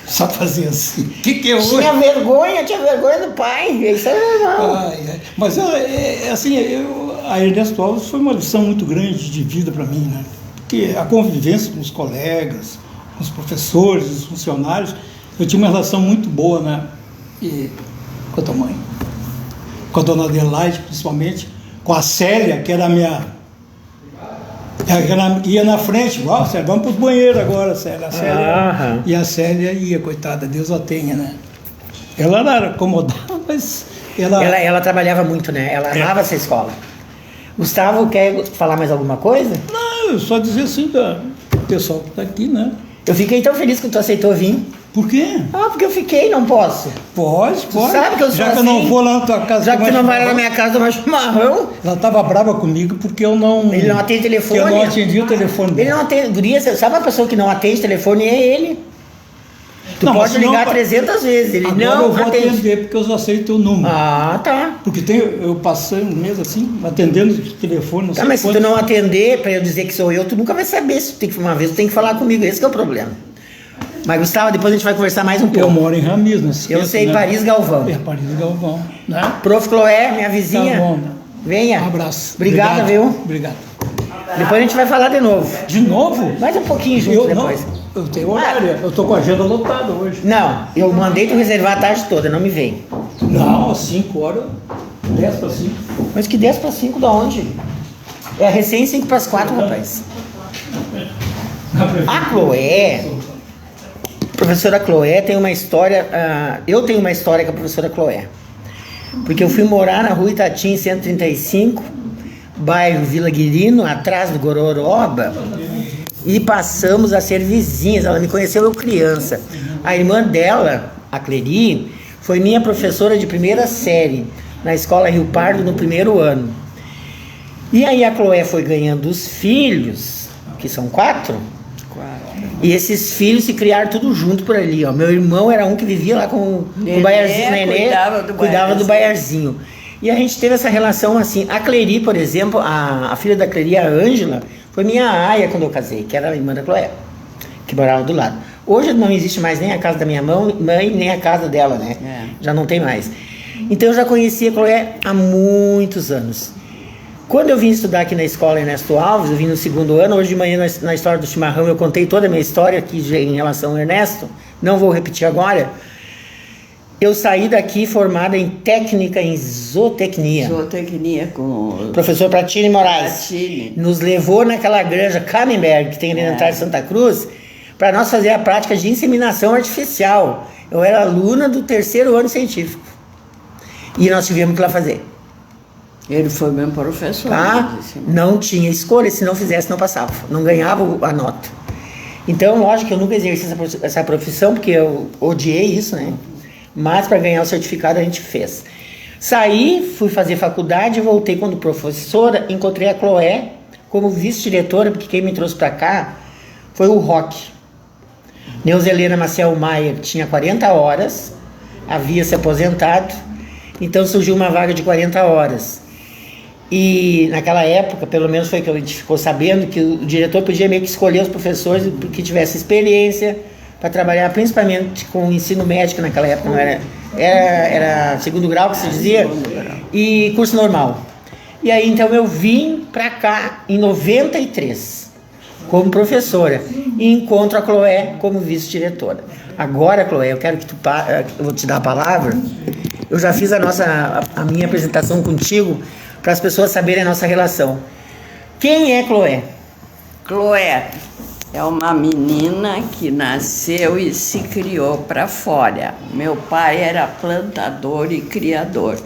só fazia assim. O que é hoje? Tinha vergonha do pai. Isso é normal. Mas assim, a Ernesto Alves foi uma lição muito grande de vida para mim, né? Porque a convivência com os colegas, com os professores, os funcionários, eu tinha uma relação muito boa, né? E com a tua mãe, com a dona Adelaide, principalmente, com a Célia, que era a minha... Ela ia na frente, Célia, vamos para os banheiros agora, Célia. E a Célia ia, coitada, Deus a tenha, né? Ela era acomodada, mas ela trabalhava muito, né? Ela amava essa escola. Gustavo, quer falar mais alguma coisa? Não, só dizer assim, o pessoal que está aqui, né? Eu fiquei tão feliz que tu aceitou vir. Por quê? Porque eu fiquei, não posso. Pode. Sabe que eu sou já assim, que eu não vou lá na tua casa... Já que tu não vai lá na minha casa tomar chimarrão... Ela estava brava comigo porque eu não... Ele não atende telefone. Eu não atendi o telefone dele. Ele não atende... Guria, sabe a pessoa que não atende telefone? É ele. Tu pode ligar 300 vezes. Ele agora não eu vou atende. atender porque eu já sei teu número. Tá. Porque eu passei um mês assim, atendendo o telefone, não sei mas se tu não atender, pra eu dizer que sou eu, tu nunca vai saber. Se tu tem que uma vez, tu tem que falar comigo. Esse que é o problema. Mas, Gustavo, depois a gente vai conversar mais um pouco. Eu moro em Ramis, não esqueça, eu sei, né? Paris Galvão. Paris Galvão, né? Prof. Chloé, minha vizinha. Tá bom. Venha. Um abraço. Obrigada, viu? Obrigado. Depois a gente vai falar de novo. De novo? Mais um pouquinho junto depois. Não, eu tenho horário. Eu tô com a agenda lotada hoje. Não, eu mandei tu reservar a tarde toda, não me vem. Não, às 5 horas, 10 para 5. Mas que 10 para 5 da onde? É recém 5 para as 4, rapaz. A Chloé Professora Chloé tem uma história. Eu tenho uma história com a professora Chloé. Porque eu fui morar na rua Itatim 135, bairro Vila Guirino, atrás do Gororoba, e passamos a ser vizinhas. Ela me conheceu eu criança. A irmã dela, a Cleri, foi minha professora de primeira série na escola Rio Pardo no primeiro ano. E aí a Chloé foi ganhando os filhos, que são 4. E esses filhos se criaram tudo junto por ali, ó. Meu irmão era um que vivia lá com o Baiarzinho, Nenê, cuidava do Baiarzinho. E a gente teve essa relação assim. A Cleri, por exemplo, a filha da Cleri, a Ângela, foi minha aia quando eu casei, que era a irmã da Chloé, que morava do lado. Hoje não existe mais nem a casa da minha mãe, nem a casa dela, né? Já não tem mais. Então eu já conhecia a Chloé há muitos anos. Quando eu vim estudar aqui na escola Ernesto Alves, eu vim no segundo ano. Hoje de manhã na história do chimarrão eu contei toda a minha história aqui em relação ao Ernesto, não vou repetir agora. Eu saí daqui formada em técnica em zootecnia. Zootecnia com O professor Pratini Moraes Pratini. nos levou naquela granja Kamenberg, que tem ali na entrada de Santa Cruz, para nós fazer a prática de inseminação artificial. Eu era aluna do 3º ano científico. E nós tivemos que ir lá fazer. Ele foi meu professor. Tá? Não tinha escolha, se não fizesse não passava, não ganhava a nota. Então, lógico que eu nunca exerci essa profissão, porque eu odiei isso, né? Mas para ganhar o certificado a gente fez. Saí, fui fazer faculdade, voltei quando professora, encontrei a Chloé como vice-diretora, porque quem me trouxe para cá foi o Roque. Neuza Helena Maciel Maia tinha 40 horas, havia se aposentado, então surgiu uma vaga de 40 horas. E naquela época, pelo menos foi que a gente ficou sabendo, que o diretor podia meio que escolher os professores que tivessem experiência para trabalhar principalmente com o ensino médico naquela época, não era segundo grau que se dizia, e curso normal. E aí então eu vim para cá em 93 como professora e encontro a Chloé como vice-diretora. Agora, Chloé, eu quero que eu vou te dar a palavra. Eu já fiz a minha apresentação contigo para as pessoas saberem a nossa relação. Quem é Chloé? Chloé é uma menina que nasceu e se criou para fora. Meu pai era plantador e criador.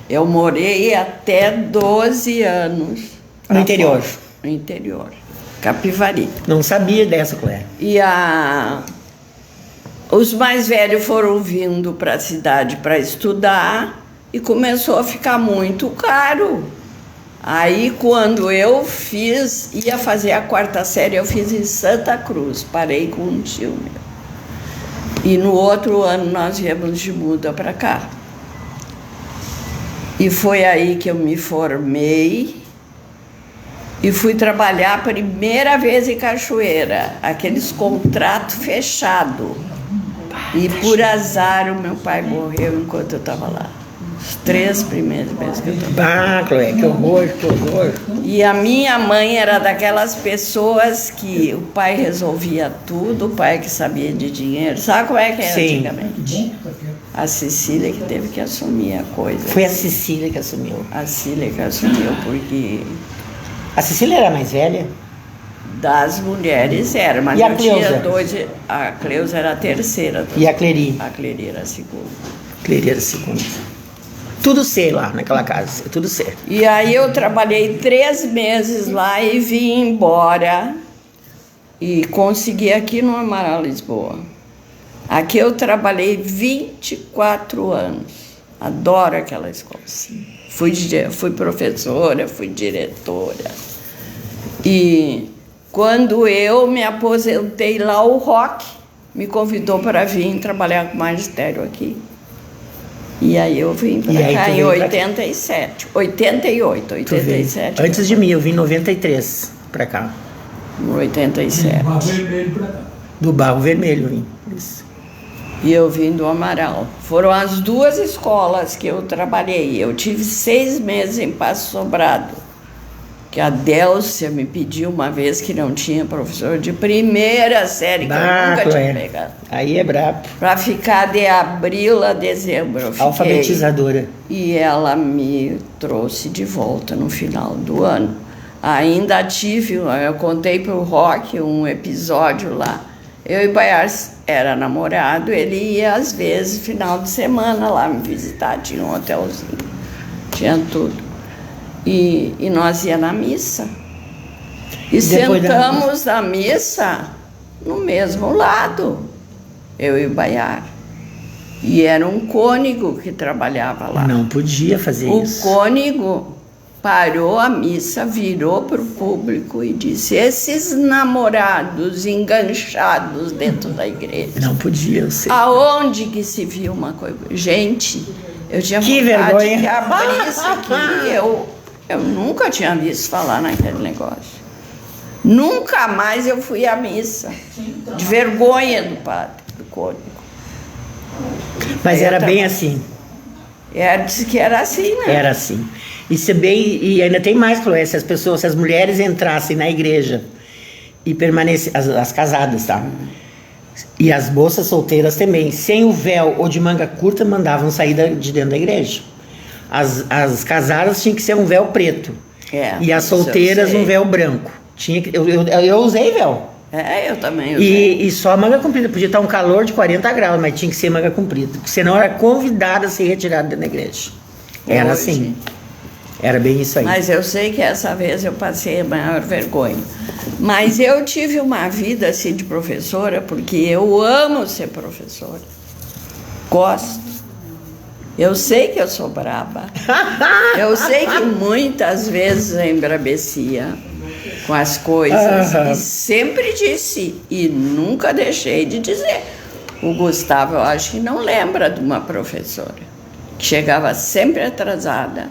Eu morei até 12 anos no interior. Fora, no interior, Capivari. Não sabia dessa, Chloé. E os mais velhos foram vindo para a cidade para estudar e começou a ficar muito caro. Aí, quando eu ia fazer a 4ª série, eu fiz em Santa Cruz, parei com um tio meu. E no outro ano nós viemos de muda para cá. E foi aí que eu me formei e fui trabalhar a primeira vez em Cachoeira, aqueles contratos fechados. E por azar o meu pai morreu enquanto eu estava lá. Os 3 primeiros meses que eu estava. Chloé, que horror, que horror. E a minha mãe era daquelas pessoas que o pai resolvia tudo, o pai que sabia de dinheiro. Sabe como é que era antigamente? A Cecília que teve que assumir a coisa. Foi a Cecília que assumiu. A Cecília que assumiu, porque... A Cecília era mais velha? Das mulheres era, mas e a eu Cleusa? tinha 2... A Cleusa era a 3ª. E a Cleri? A Cleri era a 2ª. Cleri era a 2ª. Tudo ser lá naquela casa, tudo ser. E aí eu trabalhei 3 meses lá e vim embora. E consegui aqui no Amaral, Lisboa. Aqui eu trabalhei 24 anos. Adoro aquela escola. Fui professora, fui diretora. E quando eu me aposentei lá, o Roque me convidou para vir trabalhar com magistério aqui. E aí eu vim para cá em 87, 88, 87. Antes de mim, eu vim em 93 para cá. Em 87. Do Barro Vermelho para cá. Do Barro Vermelho, vim. Isso. E eu vim do Amaral. Foram as 2 escolas que eu trabalhei. Eu tive 6 meses em Passo Sobrado. Que a Délcia me pediu uma vez que não tinha professor de primeira série, que eu nunca tinha pegado. Aí é brabo. Para ficar de abril a dezembro. Eu fiquei, alfabetizadora. E ela me trouxe de volta no final do ano. Ainda tive, eu contei para o Roque um episódio lá, Eu e o Baiar era namorado, ele ia às vezes, final de semana, lá me visitar, tinha um hotelzinho, tinha tudo. E nós ia na missa. E Depois sentamos na missa no mesmo lado, eu e o Baiar. E era um cônego que trabalhava lá. Não podia fazer isso. O cônego parou a missa, virou para o público e disse: esses namorados enganchados dentro da igreja. Não podia, eu sei. Aonde que se viu uma coisa? Gente, eu tinha Que vontade vergonha. que abrisse aqui. Eu nunca tinha visto falar naquele negócio. Nunca mais eu fui à missa. De vergonha do padre, do cônego. Mas Aí eu era bem tava- assim. Disse que era assim, né? Era assim. E ainda tem mais, Chloé, se as mulheres entrassem na igreja e permanecessem, as casadas, tá? E as moças solteiras também, sem o véu ou de manga curta, mandavam sair de dentro da igreja. As casadas tinham que ser um véu preto. E as isso eu solteiras sei. um véu branco. Eu usei véu. Eu também usei. E só manga comprida. Podia estar um calor de 40 graus, mas tinha que ser manga comprida. Porque senão era convidada a ser retirada dentro da igreja. Era Hoje. assim. Era bem isso aí. Mas eu sei que essa vez eu passei a maior vergonha. Mas eu tive uma vida assim de professora, porque eu amo ser professora. Gosto. Eu sei que eu sou braba. Eu sei que muitas vezes eu embrabecia com as coisas. E sempre disse, e nunca deixei de dizer. O Gustavo, eu acho que não lembra de uma professora que chegava sempre atrasada,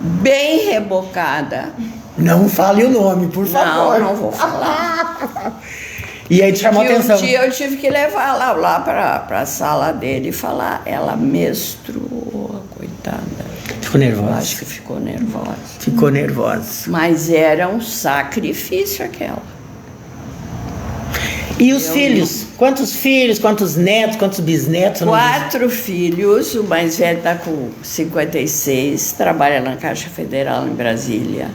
bem rebocada. Não fale o nome, por favor. Não vou falar. E aí te chamou a Que atenção. um dia eu tive que levar lá para a sala dele e falar. Ela menstruou, coitada. Ficou Eu nervosa. acho que ficou nervosa. Ficou nervosa. Mas era um sacrifício aquela. E os filhos? Quantos filhos, quantos netos, quantos bisnetos? Eu não sei. 4 filhos, o mais velho está com 56, trabalha na Caixa Federal em Brasília.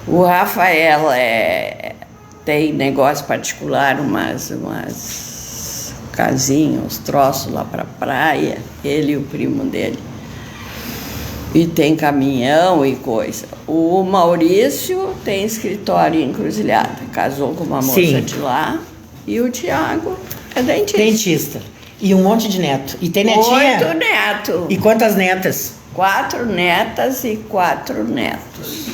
O Rafael tem negócio particular, umas casinhas, uns troços lá para praia, ele e o primo dele. E tem caminhão e coisa. O Maurício tem escritório em Encruzilhada, casou com uma moça Sim. de lá. E o Tiago é dentista. Dentista. E um monte de neto. E tem netinha? 8 netos. E quantas netas? 4 netas e 4 netos.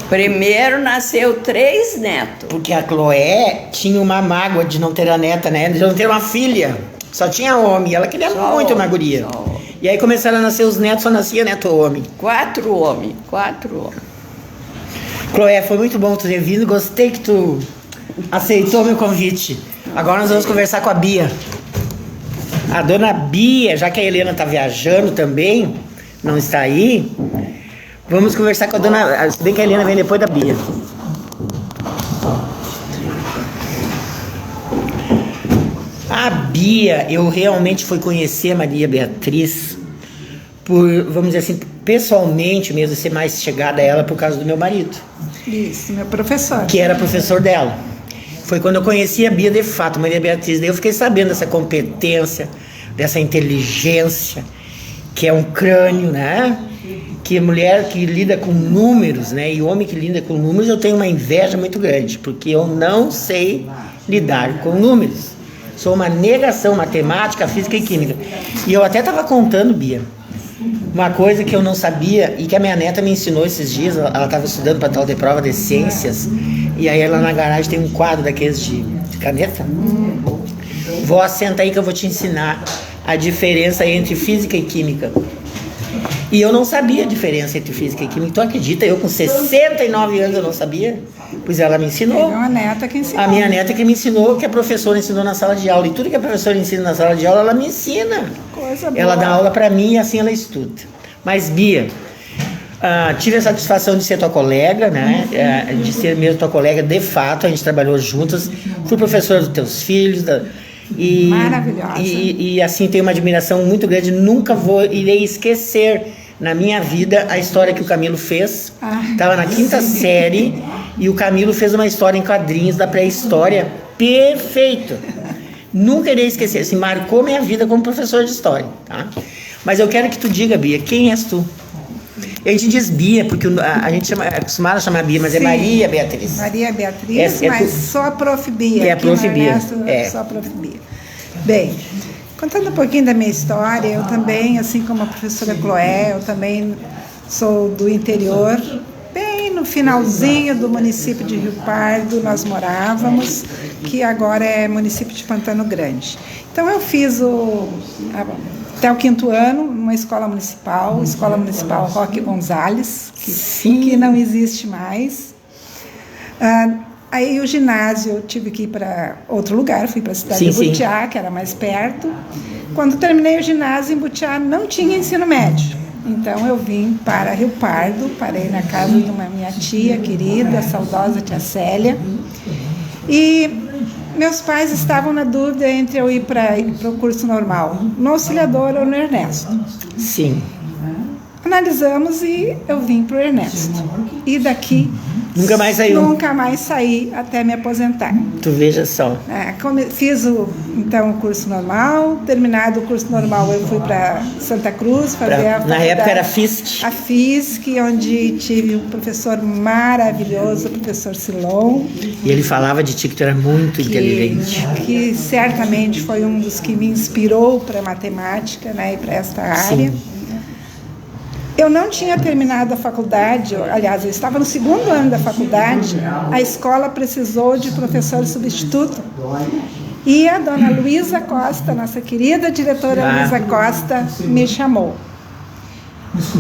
Primeiro nasceu 3 netos. Porque a Chloé tinha uma mágoa de não ter a neta, né? De não ter uma filha. Só tinha homem. Ela queria Só muito homem, uma guria. só homem. E aí começaram a nascer os netos, só nascia neto homem. 4 homens, 4 homens. Chloé, foi muito bom tu ter vindo. Gostei que tu aceitou meu convite. Agora nós vamos conversar com a Bia. A dona Bia, já que a Helena tá viajando também, não está aí, vamos conversar com a dona... Se bem que a Helena vem depois da Bia. A Bia, eu realmente fui conhecer a Maria Beatriz por, vamos dizer assim, pessoalmente mesmo, ser mais chegada a ela por causa do meu marido, Isso, meu professor. que era professor dela. Foi quando eu conheci a Bia de fato, Maria Beatriz. Daí eu fiquei sabendo dessa competência, dessa inteligência, que é um crânio, né? Que mulher que lida com números, né? E homem que lida com números, eu tenho uma inveja muito grande, porque eu não sei lidar com números. Sou uma negação, matemática, física e química. E eu até estava contando, Bia, uma coisa que eu não sabia e que a minha neta me ensinou esses dias. Ela estava estudando para tal de prova de ciências. E aí ela na garagem tem um quadro daqueles de caneta. Vó, senta aí que eu vou te ensinar a diferença entre física e química. E eu não sabia a diferença entre física e química. Tu acredita? Eu com 69 anos eu não sabia? Pois ela me ensinou. Uma neta que ensinou. A minha neta que me ensinou, que a professora ensinou na sala de aula. E tudo que a professora ensina na sala de aula, ela me ensina. Coisa boa. Ela dá aula pra mim e assim ela estuda. Mas, Bia, tive a satisfação de ser tua colega, né? De ser mesmo tua colega, de fato, a gente trabalhou juntas. Fui professora dos teus filhos. Maravilhosa. E assim, tenho uma admiração muito grande. Nunca irei esquecer na minha vida a história que o Camilo fez. Estava na 5ª série e o Camilo fez uma história em quadrinhos da pré-história Perfeito. Nunca irei esquecer, assim, marcou minha vida como professor de história, tá? Mas eu quero que tu diga, Bia, quem és tu? A gente diz Bia, porque a gente é acostumado a chamar Bia, mas Sim. é Maria Beatriz. Maria Beatriz, É mas tu- sou a Prof. Bia. É a aqui Prof. no Bia, Ernesto, é. Sou a Prof. Bia. Bem, contando um pouquinho da minha história, eu também, assim como a professora Cloé, eu também sou do interior. Bem no finalzinho do município de Rio Pardo, nós morávamos, que agora é município de Pantano Grande. Então eu fiz até o 5º ano, numa escola municipal Roque Gonzalez, que não existe mais. Aí o ginásio eu tive que ir para outro lugar, fui para a cidade de Butiá, que era mais perto. Quando terminei o ginásio em Butiá não tinha ensino médio. Então eu vim para Rio Pardo, parei na casa de uma minha tia querida, a saudosa tia Célia. E meus pais estavam na dúvida entre eu ir para o curso normal, no Auxiliador ou no Ernesto. Sim. Analisamos e eu vim para o Ernesto. E daqui... Nunca mais saiu. Nunca mais saí até me aposentar. Tu veja só. Fiz então o curso normal. Terminado o curso normal, eu fui para Santa Cruz fazer a faculdade. Na época era FISC. A FISC, onde tive um professor maravilhoso, o professor Silon. E ele falava de ti que tu era muito inteligente. Que certamente foi um dos que me inspirou para a matemática, né, e para esta área. Sim. Eu não tinha terminado a faculdade, aliás, eu estava no 2º ano da faculdade, a escola precisou de professor substituto. E a dona Luísa Costa, nossa querida diretora Luísa Costa, me chamou.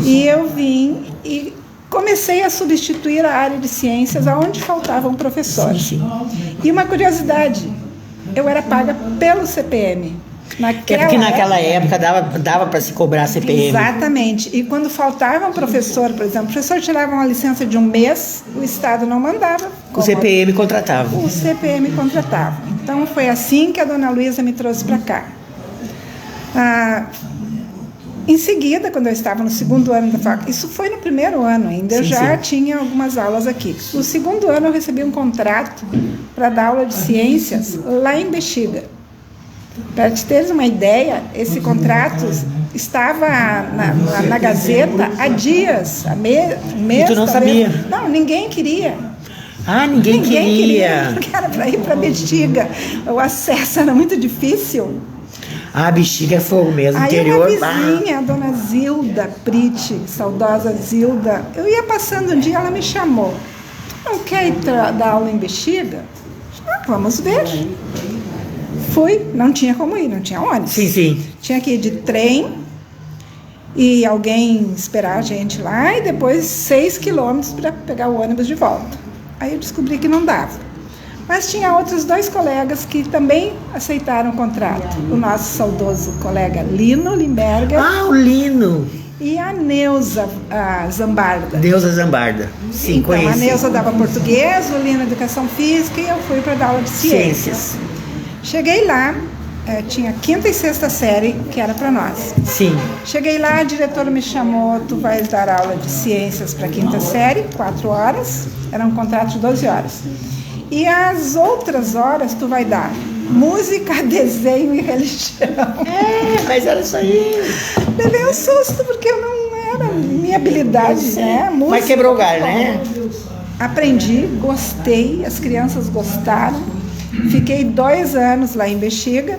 E eu vim e comecei a substituir a área de ciências onde faltavam professores. E uma curiosidade, eu era paga pelo CPM. Porque naquela época dava para se cobrar CPM. Exatamente. E quando faltava um professor, por exemplo, o professor tirava uma licença de um mês, o Estado não mandava. O CPM contratava. O CPM contratava. Então foi assim que a dona Luísa me trouxe para cá. Em seguida, quando eu estava no 2º ano da faculdade, isso foi no 1º ano ainda, eu já tinha algumas aulas aqui. No 2º ano eu recebi um contrato para dar aula de ciências lá em Bexiga. Para te teres uma ideia, esse contrato estava na Gazeta há dias, há mês. E tu não sabia? Não, ninguém queria. Ninguém queria. Porque era para ir para Bexiga. O acesso era muito difícil. Bexiga é fogo mesmo, Aí interior. Uma vizinha, a dona Zilda Priti, saudosa Zilda, eu ia passando um dia, ela me chamou. Não quer ir dar aula em Bexiga? Vamos ver. Fui, não tinha como ir, não tinha ônibus. Sim. Tinha que ir de trem e alguém esperar a gente lá e depois 6 quilômetros para pegar o ônibus de volta. Aí eu descobri que não dava. Mas tinha outros 2 colegas que também aceitaram o contrato. O nosso saudoso colega Lino Limberger. O Lino. E a Neuza Zambarda. Neuza Zambarda. Sim, então, conheci. a Neuza dava português, o Lino educação física e eu fui para dar aula de ciências. Cheguei lá, tinha 5ª e 6ª série, que era para nós. Sim. Cheguei lá, a diretora me chamou, tu vais dar aula de ciências para a 5ª série, 4 horas, era um contrato de 12 horas. E as outras horas tu vai dar música, desenho e religião. Mas era isso aí. Levei um susto, porque eu não era minha habilidade, né? Música, mas quebrou o galho, né? Aprendi, gostei, as crianças gostaram. Fiquei 2 anos lá em Bexiga,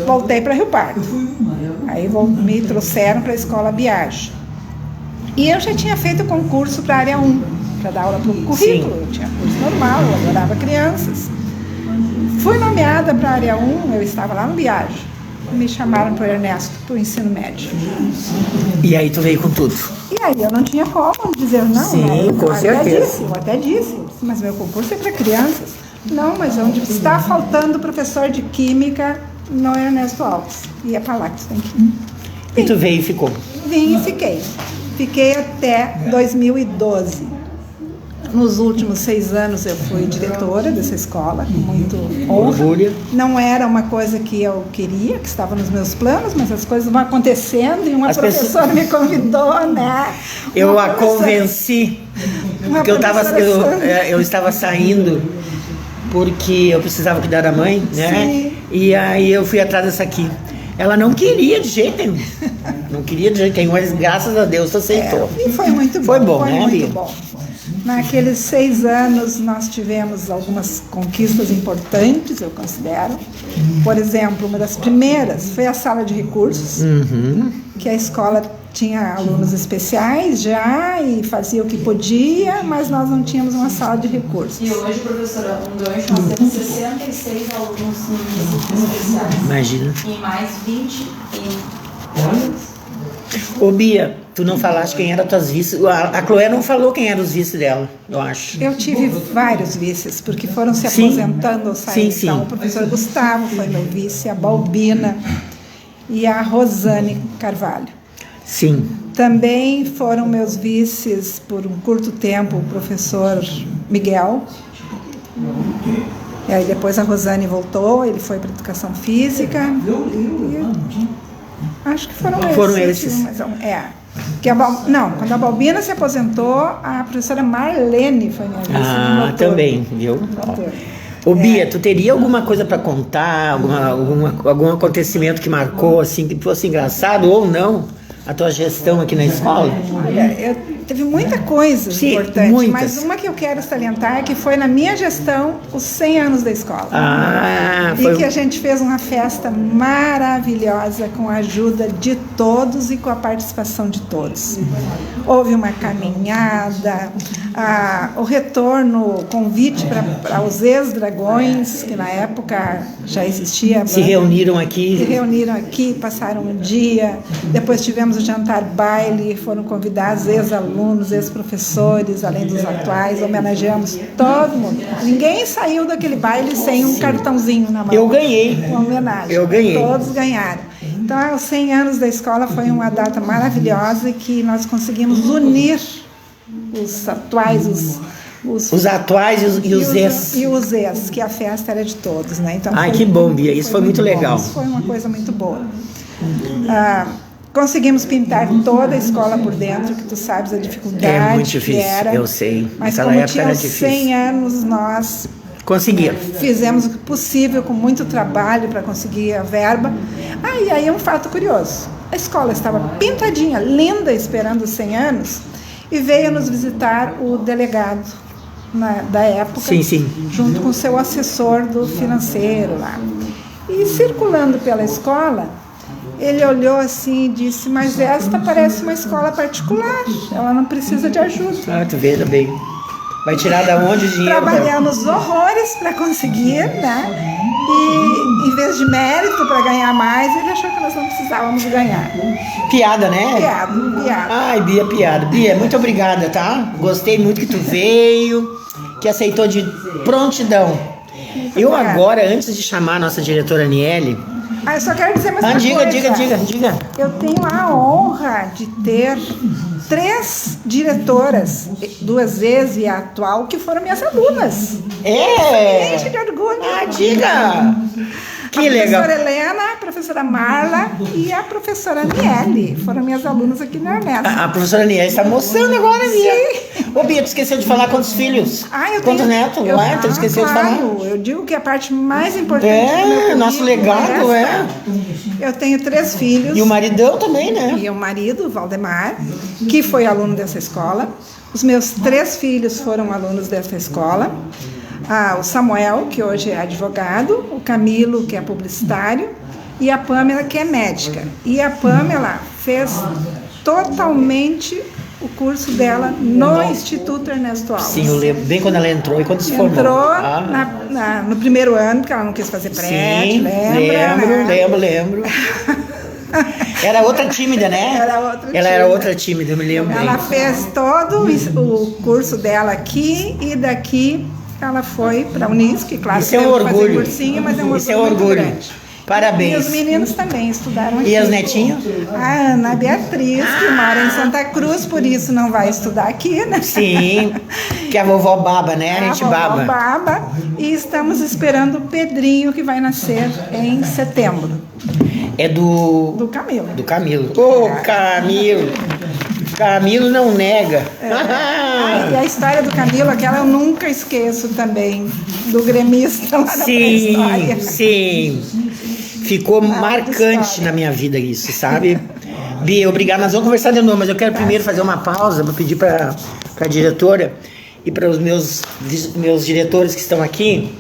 voltei para Rio Pardo. Aí me trouxeram para a escola Biage. E eu já tinha feito concurso para a área 1, para dar aula para o currículo. Eu tinha curso normal, eu adorava crianças. Fui nomeada para a área 1, eu estava lá no Biage. Me chamaram para o Ernesto, para o ensino médio. E aí tu veio com tudo. E aí eu não tinha como dizer não. Sim, né? com certeza. Eu até disse, mas meu concurso é para crianças. Não, mas onde está faltando professor de química no Ernesto Alves. E é para lá que você tem que ir. E tu veio e ficou? Vim e fiquei. Fiquei até 2012. Nos últimos 6 anos eu fui diretora dessa escola, com muito orgulho. Não era uma coisa que eu queria, que estava nos meus planos, mas as coisas vão acontecendo e uma professora me convidou, né? Eu a convenci, porque eu estava saindo porque eu precisava cuidar da mãe, né? Sim. E aí eu fui atrás dessa aqui. Ela não queria de jeito nenhum. Não queria de jeito nenhum, mas graças a Deus aceitou. E foi muito bom. Foi bom, né, muito Bia? bom. Naqueles 6 anos nós tivemos algumas conquistas importantes, eu considero. Por exemplo, uma das primeiras foi a sala de recursos, que a escola tinha alunos especiais já e fazia o que podia, mas nós não tínhamos uma sala de recursos. E hoje, professora, nós temos 66 alunos em especiais. Imagina. E mais 20 em... Ô Bia, tu não falaste quem eram tuas vices. A Chloé não falou quem eram os vices dela, eu acho. Eu tive vários vices, porque foram se Sim. aposentando ou saindo. Sim, sim. Então, o professor Gustavo foi meu vice, a Balbina e a Rosane Carvalho. Sim. Também foram meus vices, por um curto tempo, o professor Miguel. E aí depois a Rosane voltou, ele foi para educação física. E acho que foram esses. Mas, que não, quando a Balbina se aposentou, a professora Marlene foi minha vice. Ah, também, viu? Ô Bia, tu teria alguma coisa para contar, algum acontecimento que marcou, assim, que fosse engraçado ou não, a tua gestão aqui na escola? Olha, teve muita coisa importante, muitas. mas uma que eu quero salientar é que foi na minha gestão os 100 anos da escola. Foi... E que a gente fez uma festa maravilhosa com a ajuda de todos e com a participação de todos. Houve uma caminhada, o retorno, o convite para os ex-dragões, que na época já existia. Se reuniram aqui, passaram um dia, depois tivemos o jantar baile, foram convidados ex-alunos, ex-professores, além dos atuais, homenageamos todo mundo. Ninguém saiu daquele baile sem um cartãozinho na mão. Eu ganhei. Uma homenagem. Eu ganhei. Todos ganharam. Então, os 100 anos da escola foi uma data maravilhosa que nós conseguimos unir os atuais, os atuais e os ex. E os ex, que a festa era de todos, né? Então, que bom, Bia, isso foi muito legal. Isso foi uma coisa muito boa. Conseguimos pintar toda a escola por dentro, que tu sabes a dificuldade é muito difícil, que era. Eu sei. Mas naquela como época tinha era 100 difícil. anos, nós fizemos o possível, com muito trabalho, para conseguir a verba. E aí um fato curioso. A escola estava pintadinha, linda, esperando os 100 anos, e veio nos visitar o delegado da época, sim. junto com o seu assessor do financeiro lá. E circulando pela escola, ele olhou assim e disse: mas esta parece uma escola particular, ela não precisa de ajuda. Tu vê também. Vai tirar da onde o dinheiro? Trabalhamos horrores para conseguir, né? E em vez de mérito para ganhar mais, ele achou que nós não precisávamos ganhar. Piada, né? Piada. Ai, Bia, piada. Bia, muito obrigada, tá? Gostei muito que tu veio, que aceitou de prontidão. Eu agora, antes de chamar a nossa diretora Aniele... Eu só quero dizer mais uma diga, coisa. Diga. Eu tenho a honra de ter 3 diretoras, 2 vezes e a atual, que foram minhas alunas. Enche de orgulho. Diga! Que legal. A professora Helena, a professora Marla e a professora Aniele foram minhas alunas aqui na Ernesto. A professora Aniele está mostrando agora, Bia. Ô, Bia, tu esqueceu de falar quantos filhos? Quantos netos? Tu esqueceu de falar? Eu digo que a parte mais importante do meu currículo nosso legado, Eu tenho 3 filhos. E o maridão também, né? E o marido, o Valdemar, que foi aluno dessa escola. Os meus 3 filhos foram alunos dessa escola. O Samuel, que hoje é advogado, o Camilo, que é publicitário, e a Pâmela, que é médica. E a Pâmela fez totalmente o curso dela no Instituto Ernesto Alves. Sim, eu lembro bem quando ela entrou e quando se formou. Entrou no primeiro ano, porque ela não quis fazer pré, Sim, lembro. Era outra tímida, né? Ela era outra tímida, eu me lembro bem. Ela fez todo o curso dela aqui e daqui ela foi para a Unisc, claro. Isso é um orgulho. Cursinho, mas é um Isso é um orgulho. Grande. Parabéns. E os meninos também estudaram aqui. E as netinhas? A Ana Beatriz, que mora em Santa Cruz, por isso não vai estudar aqui, né? Sim, que a vovó baba, né? A gente baba. Baba. E estamos esperando o Pedrinho, que vai nascer em setembro. É do Camilo. Do Camilo. Camilo! Camilo não nega. E a história do Camilo, aquela eu nunca esqueço também, do gremista lá na pré-história. Sim. Ficou marcante história. na minha vida isso, sabe? Bia, obrigado. Nós vamos conversar de novo, mas eu quero primeiro fazer uma pausa para pedir para a diretora e para os meus diretores que estão aqui,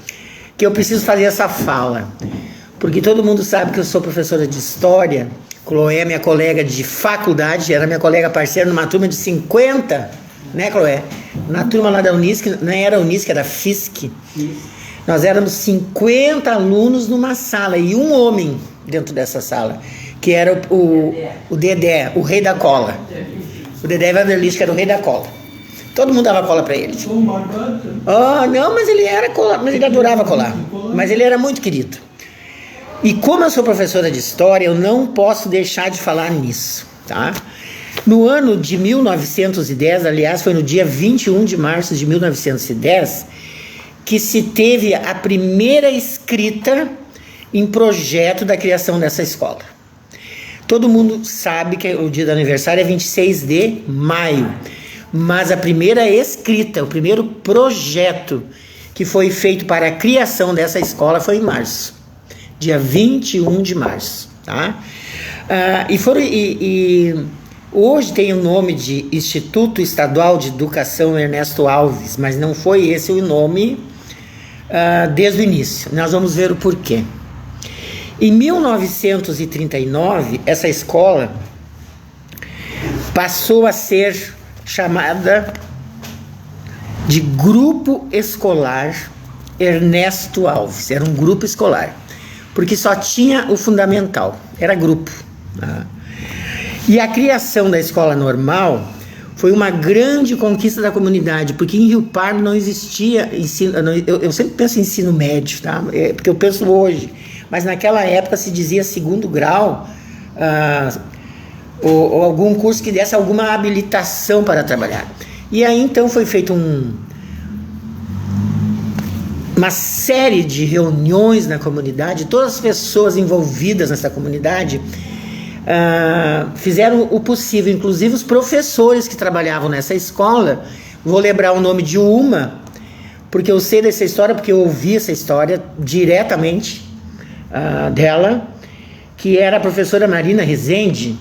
que eu preciso fazer essa fala. Porque todo mundo sabe que eu sou professora de História. Chloé é minha colega de faculdade, era minha colega parceira numa turma de 50, né, Chloé? Na turma lá da Unisc, não era Unisc, era FISC. Nós éramos 50 alunos numa sala e um homem dentro dessa sala, que era o Dedé, o rei da cola. O Dedé Vanderlich, que era o rei da cola. Todo mundo dava cola pra ele. Não, mas ele era colar, mas ele adorava colar. Mas ele era muito querido. E como eu sou professora de História, eu não posso deixar de falar nisso, tá? No ano de 1910, aliás, foi no dia 21 de março de 1910, que se teve a primeira escrita em projeto da criação dessa escola. Todo mundo sabe que o dia do aniversário é 26 de maio, mas a primeira escrita, o primeiro projeto que foi feito para a criação dessa escola foi em março. Dia 21 de março, tá? Hoje tem o nome de Instituto Estadual de Educação Ernesto Alves, mas não foi esse o nome desde o início. Nós vamos ver o porquê. Em 1939, essa escola passou a ser chamada de Grupo Escolar Ernesto Alves. Era um grupo escolar, porque só tinha o fundamental, era grupo. Tá? E a criação da escola normal foi uma grande conquista da comunidade, porque em Rio Pardo não existia ensino, eu sempre penso em ensino médio, tá? Porque eu penso hoje, mas naquela época se dizia segundo grau, ou algum curso que desse alguma habilitação para trabalhar. E aí então foi feito uma série de reuniões na comunidade, todas as pessoas envolvidas nessa comunidade fizeram o possível, inclusive os professores que trabalhavam nessa escola. Vou lembrar o nome de uma, porque eu sei dessa história, porque eu ouvi essa história diretamente dela, que era a professora Marina Rezende,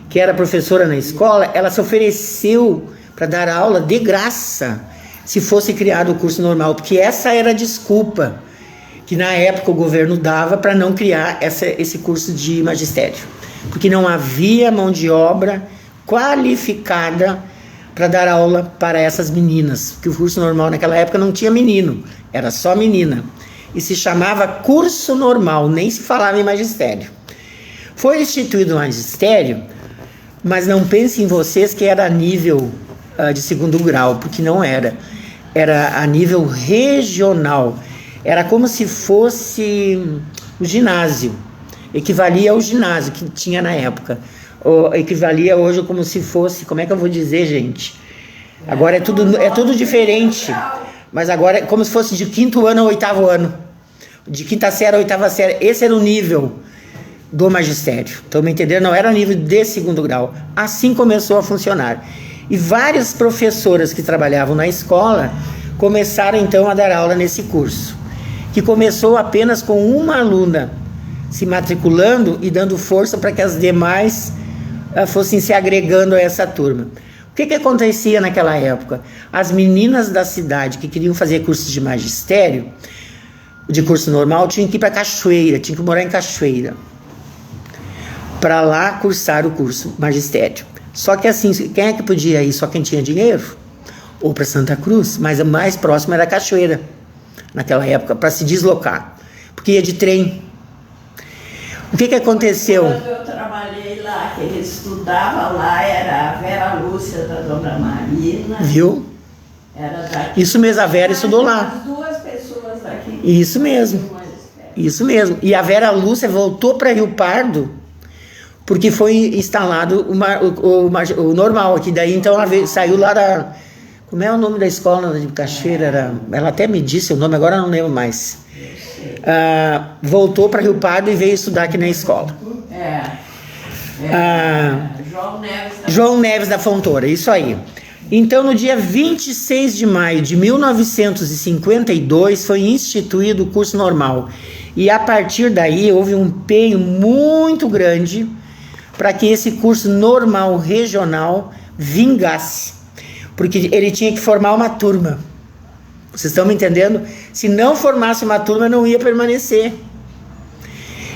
que era professora na escola. Ela se ofereceu para dar aula de graça se fosse criado o curso normal, porque essa era a desculpa que na época o governo dava para não criar esse curso de magistério, porque não havia mão de obra qualificada para dar aula para essas meninas, porque o curso normal naquela época não tinha menino, era só menina, e se chamava curso normal, nem se falava em magistério. Foi instituído o magistério, mas não pensem em vocês que era a nível de segundo grau, porque não era. Era a nível regional. Era como se fosse o ginásio. Equivalia ao ginásio que tinha na época. Ou equivalia hoje como se fosse... Como é que eu vou dizer, gente? Agora é tudo diferente. Mas agora é como se fosse de 5º ano ao 8º ano. De 5ª série a 8ª série. Esse era o nível do magistério. Estão me entendendo? Não era nível de segundo grau. Assim começou a funcionar. E várias professoras que trabalhavam na escola começaram então a dar aula nesse curso, que começou apenas com uma aluna se matriculando e dando força para que as demais fossem se agregando a essa turma. O que acontecia naquela época? As meninas da cidade que queriam fazer cursos de magistério, de curso normal, tinham que ir para Cachoeira, tinham que morar em Cachoeira, para lá cursar o curso magistério. Só que assim, quem é que podia ir? Só quem tinha dinheiro? Ou para Santa Cruz, mas o mais próximo era Cachoeira, naquela época, para se deslocar, porque ia de trem. O que aconteceu? Quando eu trabalhei lá, que ele estudava lá, era a Vera Lúcia da Dona Marina. Viu? Era daqui. Isso mesmo, a Vera estudou lá. As duas pessoas daqui. Isso mesmo. Isso mesmo. E a Vera Lúcia voltou para Rio Pardo porque foi instalado o normal aqui. Daí então ela saiu lá da... Como é o nome da escola de Cachoeira? Ela até me disse o nome, agora eu não lembro mais. Voltou para Rio Pardo e veio estudar aqui na escola. João Neves da Fontoura, isso aí. Então, no dia 26 de maio de 1952, foi instituído o curso normal. E a partir daí, houve um empenho muito grande para que esse curso normal regional vingasse. Porque ele tinha que formar uma turma. Vocês estão me entendendo? Se não formasse uma turma, não ia permanecer.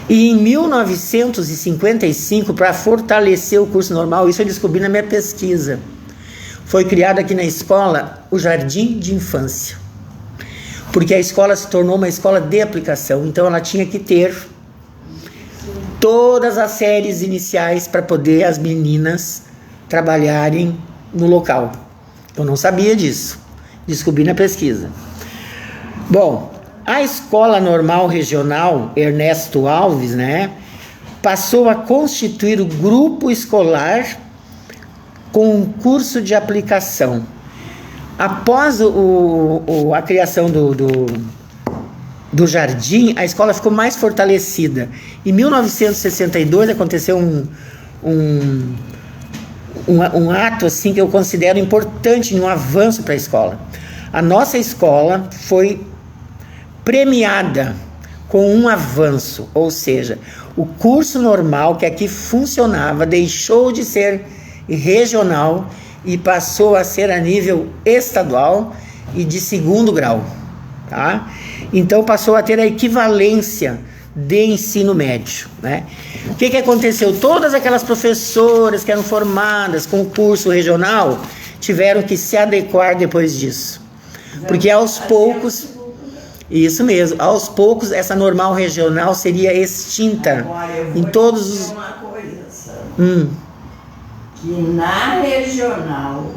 E em 1955, para fortalecer o curso normal, isso eu descobri na minha pesquisa, foi criado aqui na escola o Jardim de Infância. Porque a escola se tornou uma escola de aplicação, então ela tinha que ter todas as séries iniciais para poder as meninas trabalharem no local. Eu não sabia disso, descobri na pesquisa. Bom, a Escola Normal Regional Ernesto Alves, né, passou a constituir o grupo escolar com um curso de aplicação. Após a criação do jardim, a escola ficou mais fortalecida. Em 1962 aconteceu um ato assim que eu considero importante, um avanço para a escola. A nossa escola foi premiada com um avanço, ou seja, o curso normal que aqui funcionava deixou de ser regional e passou a ser a nível estadual e de segundo grau, tá? Então passou a ter a equivalência de ensino médio, né? O que aconteceu? Todas aquelas professoras que eram formadas com o curso regional tiveram que se adequar depois disso, porque aos poucos, isso mesmo, aos poucos essa normal regional seria extinta em todos os... Uma coisa, sabe? Que na regional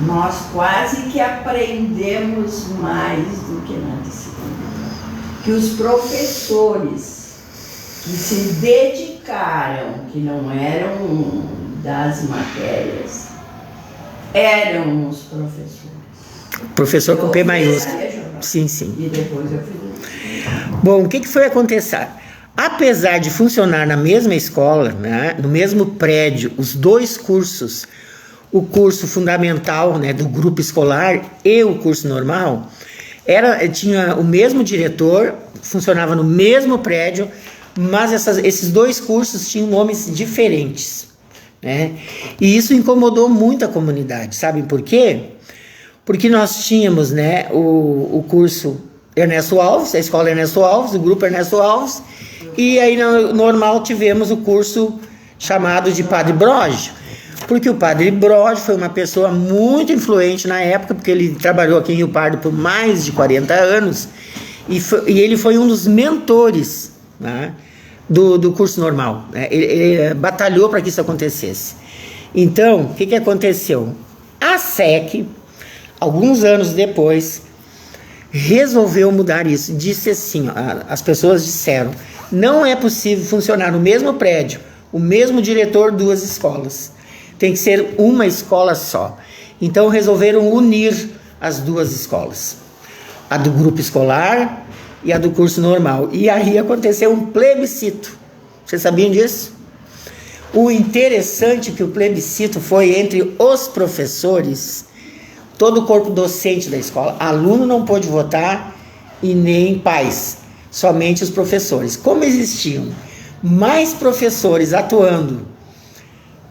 nós quase que aprendemos mais do que na disciplina. Que os professores que se dedicaram, que não eram das matérias, eram os professores. Professor com P maiúsculo. Sim, sim. E depois eu fiz. Bom, o que foi acontecer? Apesar de funcionar na mesma escola, né, no mesmo prédio, os dois cursos, o curso fundamental, né, do grupo escolar e o curso normal, tinha o mesmo diretor, funcionava no mesmo prédio, mas esses dois cursos tinham nomes diferentes, né? E isso incomodou muito a comunidade, sabem por quê? Porque nós tínhamos, né, o curso Ernesto Alves, a escola Ernesto Alves, o grupo Ernesto Alves, e aí no normal tivemos o curso chamado de Padre Broge, porque o Padre Broge foi uma pessoa muito influente na época, porque ele trabalhou aqui em Rio Pardo por mais de 40 anos, e ele foi um dos mentores, né, do curso normal, né? Ele batalhou para que isso acontecesse. Então, o que aconteceu? A SEC, alguns anos depois, resolveu mudar isso. Disse assim, as pessoas disseram, não é possível funcionar no mesmo prédio, o mesmo diretor, duas escolas. Tem que ser uma escola só. Então resolveram unir as duas escolas, a do grupo escolar e a do curso normal. E aí aconteceu um plebiscito. Vocês sabiam disso? O interessante é que o plebiscito foi entre os professores, todo o corpo docente da escola. Aluno não pôde votar e nem pais, somente os professores. Como existiam mais professores atuando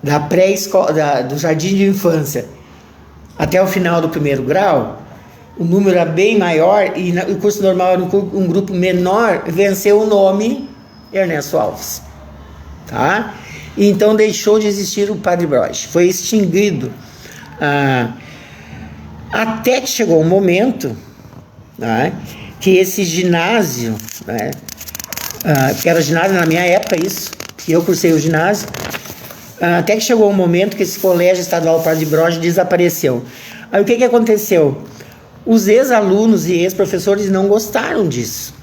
da pré-escola, do jardim de infância até o final do primeiro grau, o número era bem maior e o curso normal era um grupo menor, venceu o nome Ernesto Alves, tá? E então deixou de existir o Padre Broge, foi extinguido. Até que chegou um momento, né, que esse ginásio, né, que era ginásio na minha época, isso, que eu cursei o ginásio, até que chegou um momento que esse colégio estadual Padre Broge desapareceu. Aí o que aconteceu? Os ex-alunos e ex-professores não gostaram disso.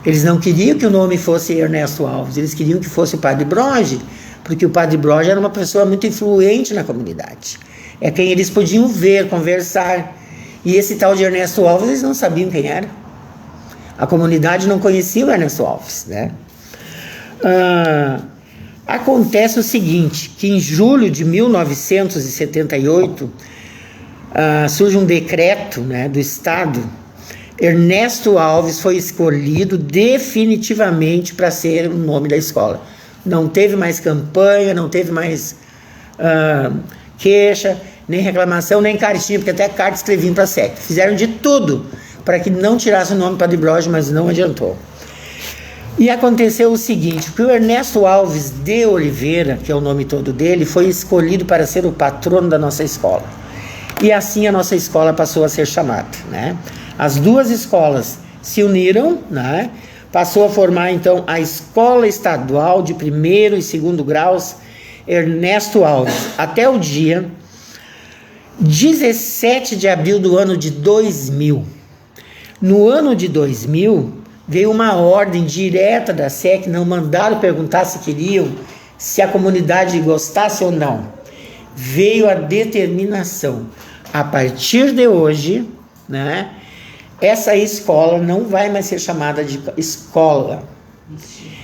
Eles não queriam que o nome fosse Ernesto Alves, eles queriam que fosse o Padre Broge, porque o Padre Broge era uma pessoa muito influente na comunidade. É quem eles podiam ver, conversar. E esse tal de Ernesto Alves, eles não sabiam quem era. A comunidade não conhecia o Ernesto Alves, né? Acontece o seguinte, que em julho de 1978 surge um decreto, né, do Estado. Ernesto Alves foi escolhido definitivamente para ser o nome da escola. Não teve mais campanha, não teve mais queixa, nem reclamação, nem cartinha, porque até carta escreviam para a SEC. Fizeram de tudo para que não tirasse o nome Padre Broge, mas não adiantou. E aconteceu o seguinte, que o Ernesto Alves de Oliveira, que é o nome todo dele, foi escolhido para ser o patrono da nossa escola. E assim a nossa escola passou a ser chamada, né? As duas escolas se uniram, né? Passou a formar então a Escola Estadual de 1º e 2º graus Ernesto Alves, até o dia 17 de abril do ano de 2000. No ano de 2000, veio uma ordem direta da SEC, não mandaram perguntar se queriam, se a comunidade gostasse ou não. Veio a determinação, a partir de hoje, né, essa escola não vai mais ser chamada de escola,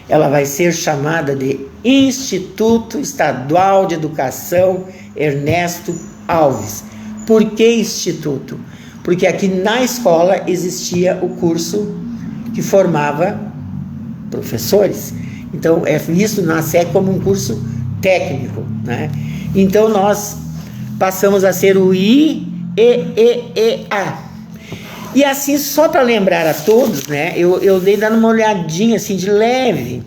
ela vai ser chamada de Instituto Estadual de Educação Ernesto Alves. Por que instituto? Porque aqui na escola existia o curso que formava professores. Então é visto na SEC como um curso técnico, né? Então nós passamos a ser o IEEA. E assim, só para lembrar a todos, né, eu dei dando uma olhadinha assim de leve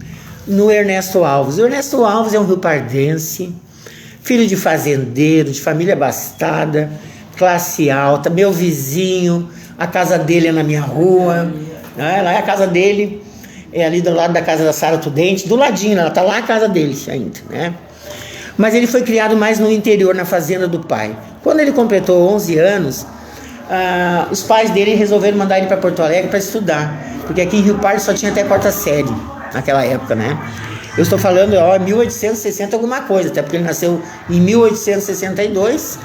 no Ernesto Alves. O Ernesto Alves é um riopardense, filho de fazendeiro, de família abastada, classe alta, meu vizinho, a casa dele é na minha rua, né, lá é a casa dele, é ali do lado da casa da Sara Tudente, do ladinho, ela tá lá a casa dele ainda, né? Mas ele foi criado mais no interior, na fazenda do pai. Quando ele completou 11 anos, os pais dele resolveram mandar ele para Porto Alegre para estudar, porque aqui em Rio Pardo só tinha até 4ª série naquela época, né? Eu estou falando 1860 alguma coisa, até porque ele nasceu em 1862,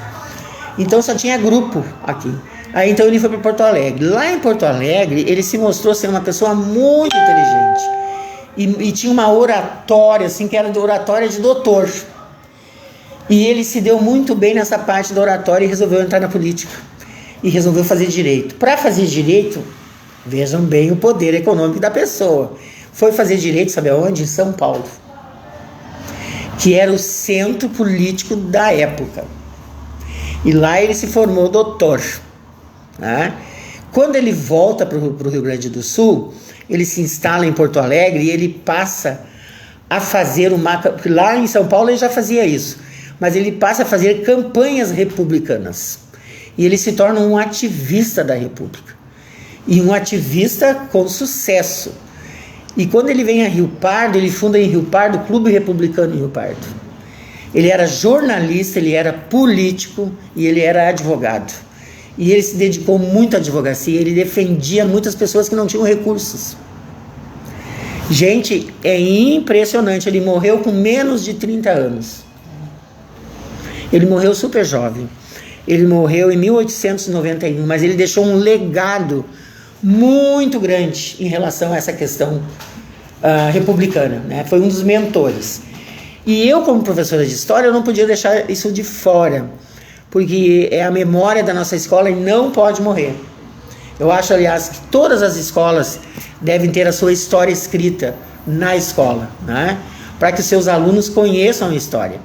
então só tinha grupo aqui. Aí então ele foi para Porto Alegre. Lá em Porto Alegre ele se mostrou ser uma pessoa muito inteligente e tinha uma oratória assim, que era de oratória de doutor. E ele se deu muito bem nessa parte da oratória e resolveu entrar na política. E resolveu fazer direito. Para fazer direito, vejam bem o poder econômico da pessoa. Foi fazer direito, sabe aonde? Em São Paulo, que era o centro político da época. E lá ele se formou doutor, né? Quando ele volta para o Rio Grande do Sul, ele se instala em Porto Alegre e ele passa a fazer porque lá em São Paulo ele já fazia isso, mas ele passa a fazer campanhas republicanas. E ele se torna um ativista da República. E um ativista com sucesso. E quando ele vem a Rio Pardo, ele funda em Rio Pardo o Clube Republicano em Rio Pardo. Ele era jornalista, ele era político e ele era advogado. E ele se dedicou muito à advocacia, ele defendia muitas pessoas que não tinham recursos. Gente, é impressionante, ele morreu com menos de 30 anos. Ele morreu super jovem. Ele morreu em 1891, mas ele deixou um legado muito grande em relação a essa questão republicana, né? Foi um dos mentores. E eu, como professora de história, eu não podia deixar isso de fora, porque é a memória da nossa escola e não pode morrer. Eu acho, aliás, que todas as escolas devem ter a sua história escrita na escola, né? Para que os seus alunos conheçam a história.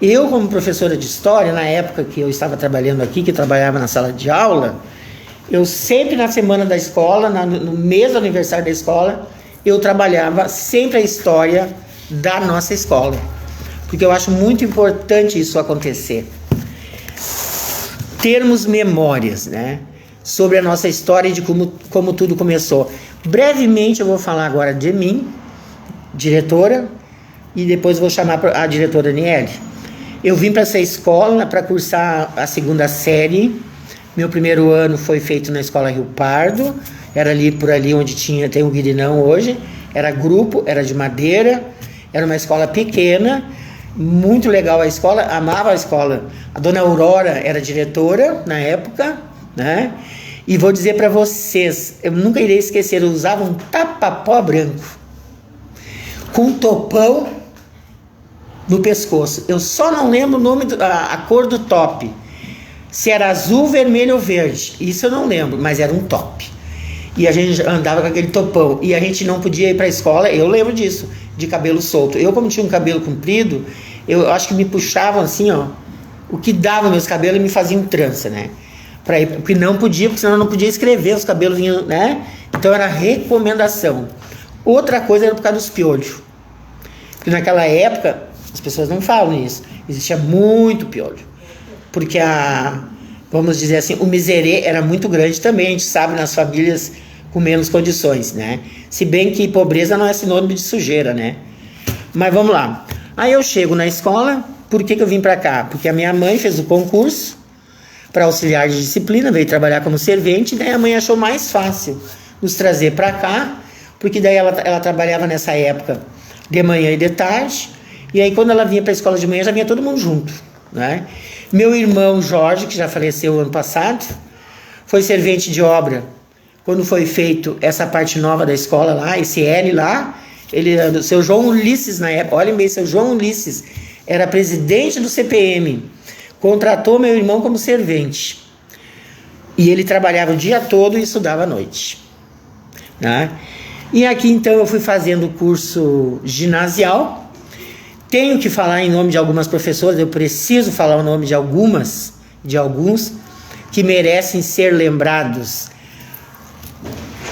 Eu, como professora de história, na época que eu estava trabalhando aqui, que trabalhava na sala de aula, eu sempre na semana da escola, no mês do aniversário da escola, eu trabalhava sempre a história da nossa escola. Porque eu acho muito importante isso acontecer. Termos memórias, né, sobre a nossa história e de como tudo começou. Brevemente eu vou falar agora de mim, diretora, e depois vou chamar a diretora Aniele. Eu vim para essa escola para cursar a 2ª série. Meu primeiro ano foi feito na escola Rio Pardo, era ali por ali onde tem o Guirinão hoje, era grupo, era de madeira, era uma escola pequena, muito legal a escola, amava a escola. A dona Aurora era diretora na época, né? E vou dizer para vocês, eu nunca irei esquecer, eu usava um tapa-pó branco, com topão no pescoço. Eu só não lembro o nome, a cor do top. Se era azul, vermelho ou verde. Isso eu não lembro, mas era um top. E a gente andava com aquele topão. E a gente não podia ir para a escola, eu lembro disso, de cabelo solto. Eu, como tinha um cabelo comprido, eu acho que me puxavam assim, ó. O que dava meus cabelos e me faziam trança, né? Pra ir, porque não podia, porque senão eu não podia escrever, os cabelos vinham, né? Então era recomendação. Outra coisa era por causa dos piolhos. Porque naquela época, as pessoas não falam isso, existia muito piolho. Porque vamos dizer assim, o miserê era muito grande também, a gente sabe, nas famílias com menos condições, né? Se bem que pobreza não é sinônimo de sujeira, né? Mas vamos lá. Aí eu chego na escola, por que eu vim pra cá? Porque a minha mãe fez o concurso para auxiliar de disciplina, veio trabalhar como servente, daí a mãe achou mais fácil nos trazer para cá, porque daí ela trabalhava nessa época de manhã e de tarde, e aí quando ela vinha para a escola de manhã, já vinha todo mundo junto, né? Meu irmão Jorge, que já faleceu ano passado, foi servente de obra quando foi feito essa parte nova da escola lá, esse L lá, o seu João Ulisses na época, olhem bem, seu João Ulisses era presidente do CPM, contratou meu irmão como servente. E ele trabalhava o dia todo e estudava à noite. Né? E aqui então eu fui fazendo o curso ginasial. Tenho que falar em nome de algumas professoras, eu preciso falar o nome de alguns, que merecem ser lembrados.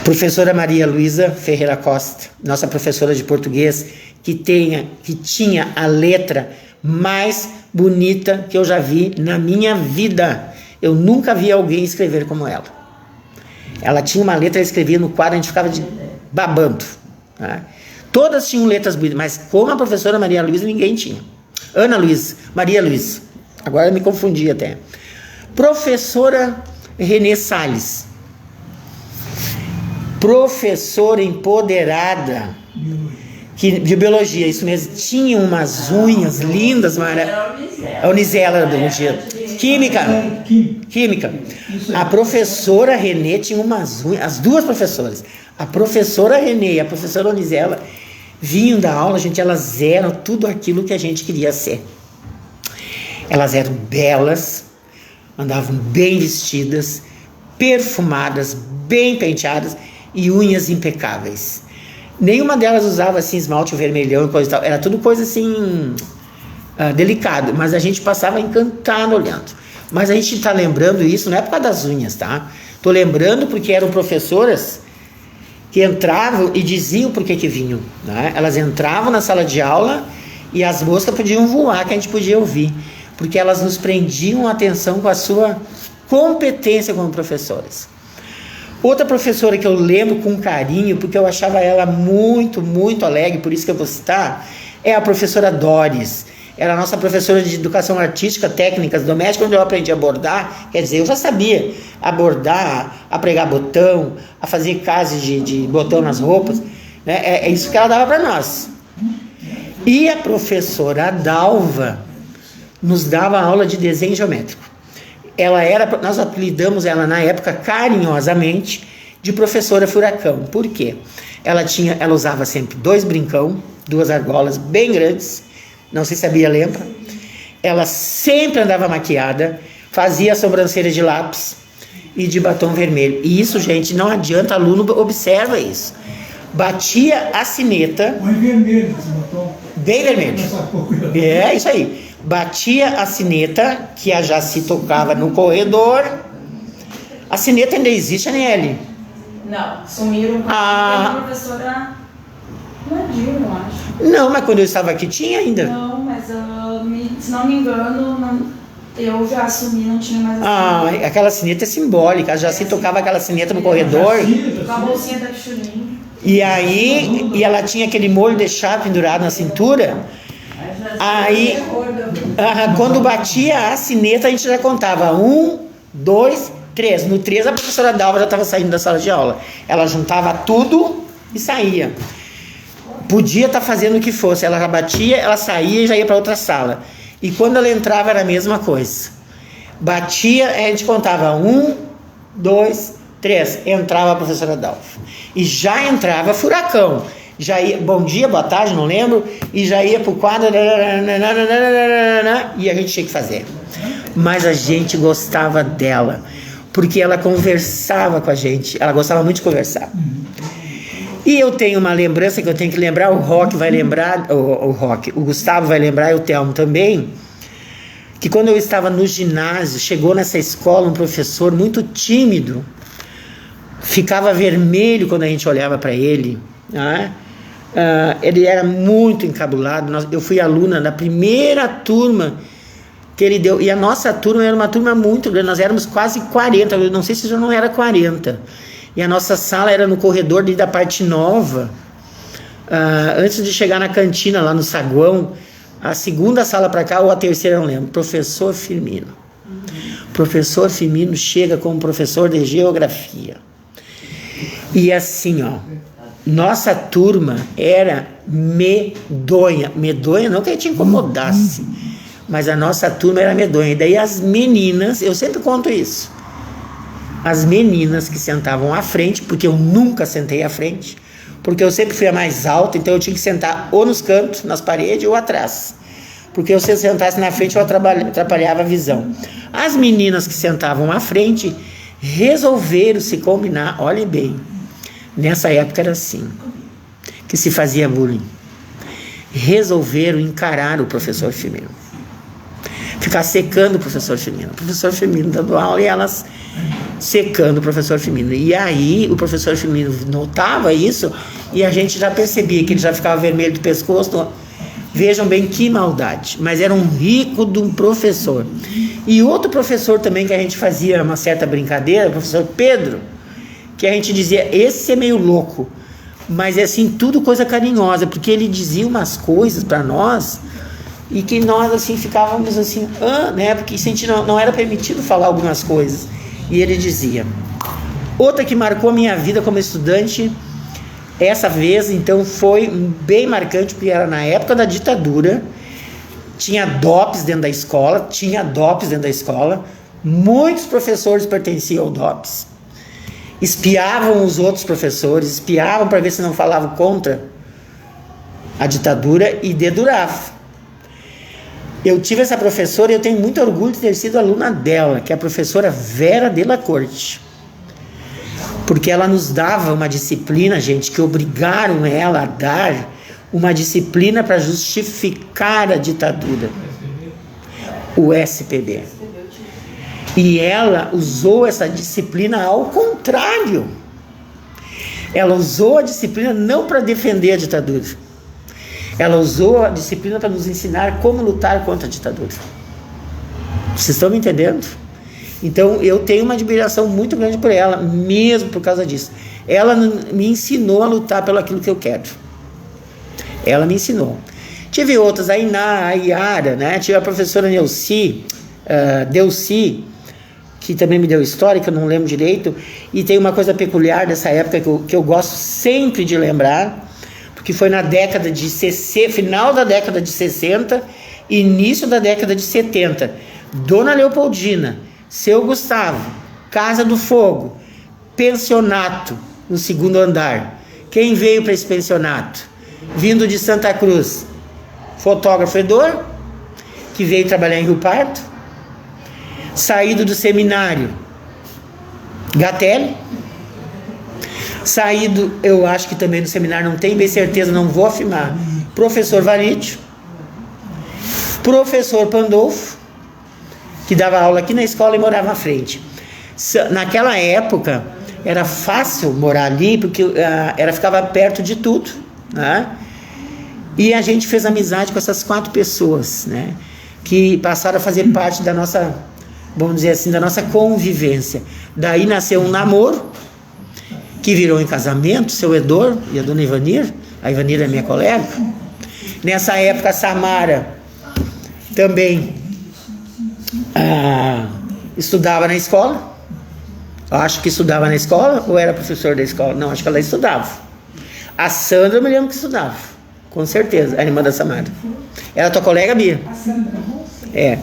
Professora Maria Luísa Ferreira Costa, nossa professora de português, que tinha a letra mais bonita que eu já vi na minha vida. Eu nunca vi alguém escrever como ela. Ela tinha uma letra, ela escrevia no quadro, a gente ficava babando. Né? Todas tinham letras bonitas, mas como a professora Maria Luísa, ninguém tinha. Ana Luísa, Maria Luísa. Agora eu me confundi até. Professora Renê Salles. Professora empoderada de biologia, isso mesmo, tinha umas unhas lindas, a Unisela era biologia. Química. A professora Renê tinha umas unhas, as duas professoras, a professora Renê e a professora Unisela, vinham da aula, gente, elas eram tudo aquilo que a gente queria ser. Elas eram belas, andavam bem vestidas, perfumadas, bem penteadas e unhas impecáveis. Nenhuma delas usava assim esmalte vermelhão e coisa e tal. Era tudo coisa assim delicado, mas a gente passava encantado olhando. Mas a gente está lembrando isso não é por causa das unhas, tá? Tô lembrando porque eram professoras que entravam e diziam por que vinham, né? Elas entravam na sala de aula e as moscas podiam voar, que a gente podia ouvir, porque elas nos prendiam a atenção com a sua competência como professoras. Outra professora que eu lembro com carinho, porque eu achava ela muito, muito alegre, por isso que eu vou citar, é a professora Doris. Era a nossa professora de educação artística, técnicas domésticas, onde eu aprendi a bordar. Quer dizer, eu já sabia bordar, a pregar botão, a fazer cases de botão nas roupas. Né? É isso que ela dava para nós. E a professora Dalva nos dava aula de desenho geométrico. Nós apelidamos ela na época carinhosamente de professora Furacão. Por quê? Ela usava sempre 2 brincão, 2 argolas bem grandes, não sei se a Bia lembra. Ela sempre andava maquiada, fazia a sobrancelha de lápis e de batom vermelho. E isso, gente, não adianta, aluno observa isso. Batia a sineta. Bem vermelho esse batom. Bem vermelho. É isso aí. Batia a sineta, que a Jaci tocava no corredor. A sineta ainda existe, Aniele? Não, sumiram com a professora Nadir, eu acho. Não, mas quando eu estava aqui tinha ainda. Não, mas se não me engano, eu já assumi, não tinha mais. Aquela sineta é simbólica. A Jaci tocava aquela sineta no corredor. Com a bolsinha da Pichulinha. E aí, ela tinha aquele molho de chá pendurado na cintura. Aí, quando batia a sineta, a gente já contava 1, 2, 3. No 3, a professora Dalva já estava saindo da sala de aula. Ela juntava tudo e saía. Podia estar fazendo o que fosse. Ela já batia, ela saía e já ia para outra sala. E quando ela entrava, era a mesma coisa. Batia, a gente contava 1, 2, 3. Entrava a professora Dalva. E já entrava Furacão. já ia, bom dia, boa tarde, não lembro, e já ia pro quadro, e a gente tinha que fazer. Mas a gente gostava dela, porque ela conversava com a gente, ela gostava muito de conversar. E eu tenho uma lembrança que eu tenho que lembrar, o Roque vai lembrar, o Gustavo vai lembrar, e o Telmo também, que quando eu estava no ginásio, chegou nessa escola um professor muito tímido, ficava vermelho quando a gente olhava para ele, né? Ele era muito encabulado. Eu fui aluna da primeira turma que ele deu, e a nossa turma era uma turma muito grande, nós éramos quase 40, eu não sei se já não era 40, e a nossa sala era no corredor da parte nova, antes de chegar na cantina lá no saguão, a segunda sala para cá ou a terceira, não lembro, professor Firmino. Professor Firmino chega como professor de geografia, e assim, ó, nossa turma era medonha não que a gente incomodasse, mas a nossa turma era medonha. E daí as meninas, eu sempre conto isso, as meninas que sentavam à frente, porque eu nunca sentei à frente, porque eu sempre fui a mais alta, então eu tinha que sentar ou nos cantos, nas paredes, ou atrás, porque se eu sentasse na frente eu atrapalhava a visão. As meninas que sentavam à frente resolveram se combinar, olhem bem, nessa época era assim, que se fazia bullying. Resolveram encarar o professor Firmino, ficar secando o professor Firmino dando aula, e elas secando o professor Firmino. E aí o professor Firmino notava isso, e a gente já percebia que ele já ficava vermelho do pescoço. Vejam bem que maldade, mas era um rico de um professor. E outro professor também que a gente fazia uma certa brincadeira, o professor Pedro, que a gente dizia, esse é meio louco, mas é assim, tudo coisa carinhosa, porque ele dizia umas coisas para nós, e que nós assim ficávamos assim, né, porque a gente não era permitido falar algumas coisas, e ele dizia. Outra que marcou a minha vida como estudante, essa vez então foi bem marcante, porque era na época da ditadura, tinha DOPS dentro da escola, muitos professores pertenciam ao DOPS, espiavam os outros professores, espiavam para ver se não falavam contra a ditadura e deduravam. Eu tive essa professora e eu tenho muito orgulho de ter sido aluna dela, que é a professora Vera Della Corte, porque ela nos dava uma disciplina, gente, que obrigaram ela a dar uma disciplina para justificar a ditadura, o SPB. E ela usou essa disciplina ao contrário. Ela usou a disciplina não para defender a ditadura. Ela usou a disciplina para nos ensinar como lutar contra a ditadura. Vocês estão me entendendo? Então eu tenho uma admiração muito grande por ela, mesmo por causa disso. Ela me ensinou a lutar pelo aquilo que eu quero. Ela me ensinou. Tive outras, a Iná, a Iara, né? Tive a professora Delci, que também me deu história, que eu não lembro direito, e tem uma coisa peculiar dessa época que eu gosto sempre de lembrar, porque foi na década de 60, final da década de 60, início da década de 70, Dona Leopoldina, Seu Gustavo, Casa do Fogo, pensionato no segundo andar. Quem veio para esse pensionato? Vindo de Santa Cruz, fotógrafo Edor, que veio trabalhar em Rio Pardo, saído do seminário, Gatelli, saído, eu acho que também do seminário, não tenho bem certeza, não vou afirmar, professor Varídio, professor Pandolfo, que dava aula aqui na escola e morava à frente. Naquela época, era fácil morar ali, porque ficava perto de tudo, né? E a gente fez amizade com essas 4 pessoas, né? Que passaram a fazer parte da nossa, vamos dizer assim, da nossa convivência. Daí nasceu um namoro, que virou em casamento, seu Edor e a dona Ivanir. A Ivanir é minha colega. Nessa época, a Samara também estudava na escola. Acho que estudava na escola, ou era professor da escola? Não, acho que ela estudava. A Sandra, eu me lembro que estudava, com certeza, a irmã da Samara. Era tua colega, Bia? A Sandra. É.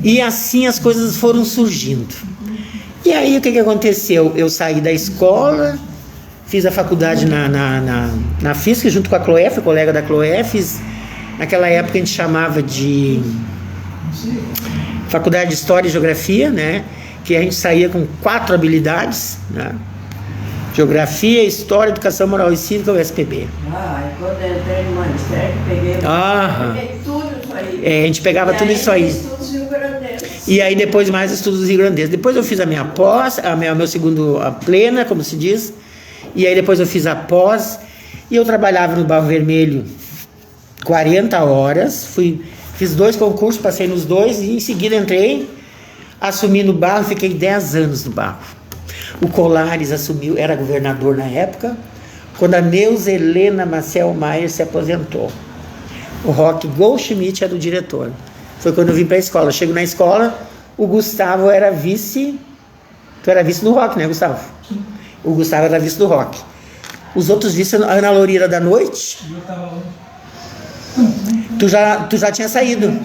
E assim as coisas foram surgindo. E aí o que aconteceu? Eu saí da escola, Fiz a faculdade na FISC, junto com a Cloé, fui colega da Cloé. Fiz, naquela época a gente chamava de Faculdade de História e Geografia, né? Que a gente saía com 4 habilidades, né? Geografia, História, Educação Moral e Cívica, o SPB. Quando eu entrei no magistério, peguei tudo isso aí. A gente pegava tudo isso aí. Estudos rio-grandenses. E aí depois mais estudos rio-grandenses. Depois eu fiz a minha pós, meu segundo, a plena, como se diz. E aí depois eu fiz a pós. E eu trabalhava no Barro Vermelho 40 horas. Fiz 2 concursos, passei nos 2. E em seguida entrei, assumi no Barro, fiquei 10 anos no Barro. O Colares assumiu, era governador na época, quando a Neuza Helena Maciel Maier se aposentou. O Roque Goldschmidt era o diretor. Foi quando eu vim para a escola. Chego na escola, o Gustavo era vice. Tu era vice do Roque, né, Gustavo? O Gustavo era vice do Roque. Os outros vice, a Ana Lourira da noite. Tu já tinha saído.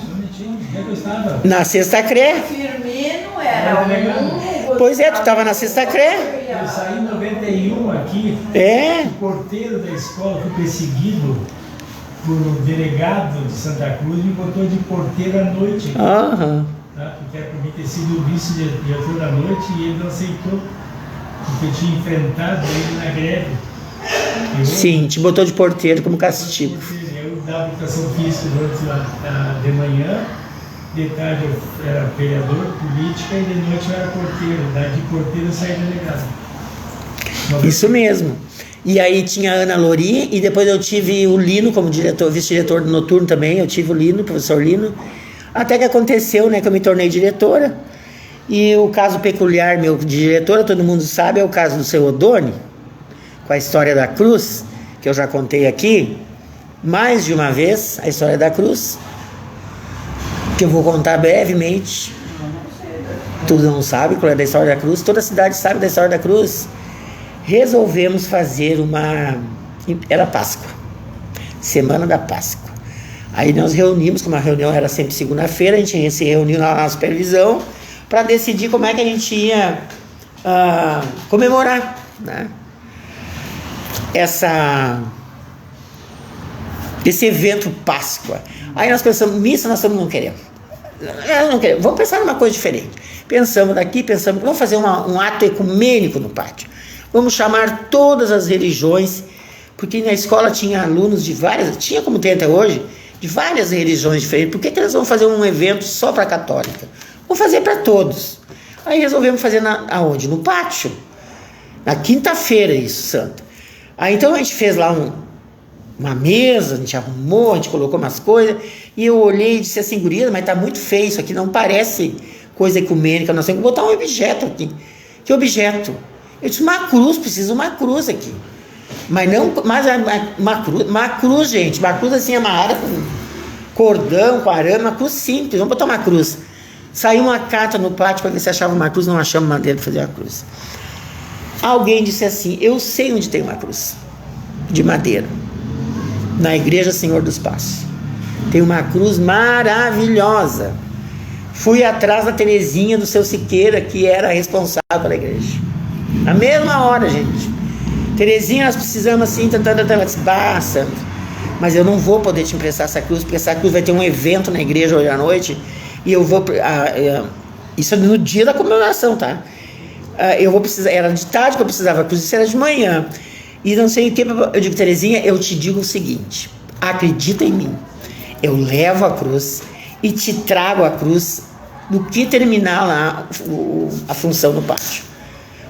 Na Sexta CRE. Firmino era um. Pois é, tu estava na Sexta CRE. Eu saí em 91 aqui. É. O porteiro da escola foi perseguido por um delegado de Santa Cruz e me botou de porteiro à noite. Aham. Tá? Porque era para mim ter sido o vice-diretor à noite e ele não aceitou, porque eu tinha enfrentado ele na greve. Sim, te botou de porteiro como castigo. Eu dava educação física de manhã, de tarde eu era vereador, política, e de noite eu era porteiro. De porteiro eu saí delegado. Isso mesmo. E aí tinha a Ana Lori, e depois eu tive o Lino como diretor, vice-diretor do noturno também. Eu tive o Lino, o professor Lino. Até que aconteceu, né, que eu me tornei diretora. E o caso peculiar meu de diretora, todo mundo sabe, é o caso do seu Odone, com a história da cruz, que eu já contei aqui mais de uma vez, a história da cruz, que eu vou contar brevemente. Tu não sabe qual é da história da cruz? Toda a cidade sabe da história da cruz. Resolvemos fazer era Páscoa, semana da Páscoa. Aí nós reunimos, como a reunião era sempre segunda-feira, a gente se reuniu na supervisão para decidir como é que a gente ia comemorar, né, esse evento Páscoa. Aí nós pensamos, missa nós não queremos. Vamos pensar numa coisa diferente. Pensamos, vamos fazer um ato ecumênico no pátio. Vamos chamar todas as religiões, porque na escola tinha alunos de tinha como tem até hoje, de várias religiões diferentes. Por que eles vão fazer um evento só para a católica? Vamos fazer para todos. Aí resolvemos fazer aonde? No pátio. Na quinta-feira, isso, Santa. Aí então a gente fez lá uma mesa, a gente arrumou, a gente colocou umas coisas, e eu olhei e disse assim, guria, mas tá muito feio isso aqui, não parece coisa ecumênica, nós temos que botar um objeto aqui. Que objeto? Eu disse, uma cruz, precisa de uma cruz aqui. Mas uma cruz, gente, uma cruz assim amarrada com cordão, com arame, uma cruz simples, vamos botar uma cruz. Saiu uma carta no pátio para ver se achava uma cruz, não achamos madeira para fazer uma cruz. Alguém disse assim, eu sei onde tem uma cruz de madeira, na igreja Senhor dos Passos. Tem uma cruz maravilhosa. Fui atrás da Terezinha do seu Siqueira, que era responsável pela igreja. Na mesma hora, gente. Terezinha, nós precisamos assim, ela disse, Sandra, mas eu não vou poder te emprestar essa cruz, porque essa cruz vai ter um evento na igreja hoje à noite, e eu vou, isso é no dia da comemoração, tá? Eu vou precisar, era de tarde que eu precisava da cruz, isso era de manhã, e não sei o que, eu digo, Terezinha, eu te digo o seguinte, acredita em mim, eu levo a cruz e te trago a cruz no que terminar lá a função no pátio.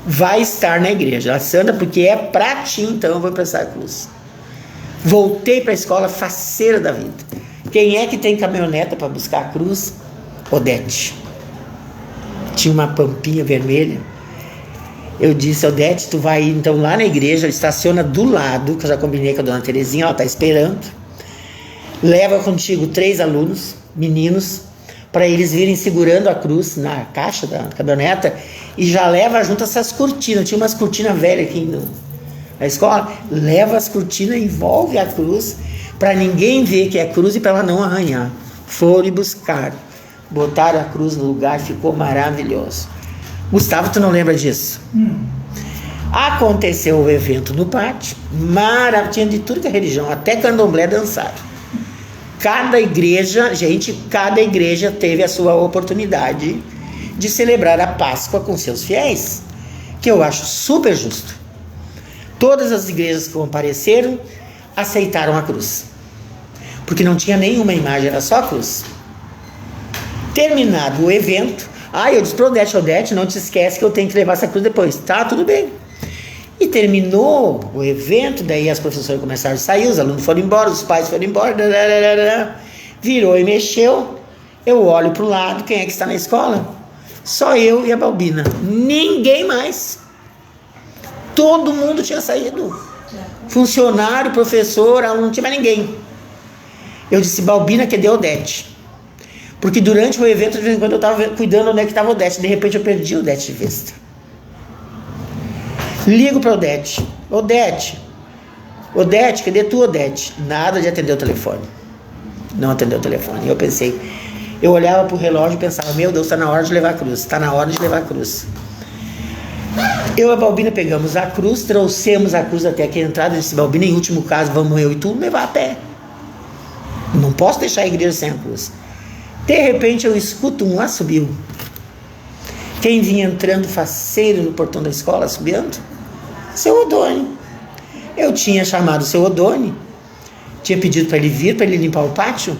Vai estar na igreja, Sandra, porque é pra ti, então eu vou emprestar a cruz. Voltei para a escola faceira da vida. Quem é que tem caminhoneta para buscar a cruz? Odete. Tinha uma pampinha vermelha. Eu disse, Odete, tu vai ir então lá na igreja, estaciona do lado, que eu já combinei com a dona Terezinha, ela está esperando. Leva contigo 3 alunos, meninos, para eles virem segurando a cruz na caixa da caminhoneta, e já leva junto essas cortinas. Tinha umas cortinas velhas aqui na escola. Leva as cortinas, envolve a cruz, para ninguém ver que é cruz e para ela não arranhar. Foram e buscaram. Botaram a cruz no lugar, ficou maravilhoso. Gustavo, tu não lembra disso? Aconteceu o evento no pátio, tinha de tudo que é religião, até candomblé dançaram. Cada igreja teve a sua oportunidade de celebrar a Páscoa com seus fiéis, que eu acho super justo. Todas as igrejas que compareceram aceitaram a cruz, porque não tinha nenhuma imagem, era só a cruz. Terminado o evento, eu disse pro Odete, não te esquece que eu tenho que levar essa cruz depois. Tá, tudo bem. E terminou o evento, daí as professoras começaram a sair, os alunos foram embora, os pais foram embora, virou e mexeu, eu olho pro lado, quem é que está na escola? Só eu e a Balbina, ninguém mais. Todo mundo tinha saído. Funcionário, professor, aluno, não tinha mais ninguém. Eu disse, Balbina, cadê Odete? Porque durante o evento, de vez em quando eu estava cuidando onde é que estava Odete, de repente eu perdi Odete de vista. Ligo para Odete, cadê tu, Odete? Nada de atender o telefone. Não atendeu o telefone. Eu pensei, eu olhava pro relógio e pensava, meu Deus, está na hora de levar a cruz, está na hora de levar a cruz. Eu e a Balbina pegamos a cruz, trouxemos a cruz até aqui a entrada, disse, Balbina, em último caso, vamos eu e tu levar a pé. Não posso deixar a igreja sem a cruz. De repente eu escuto um assobio. Quem vinha entrando faceiro no portão da escola, assobiando? Seu Odone. Eu tinha chamado o seu Odone, tinha pedido para ele vir, para ele limpar o pátio,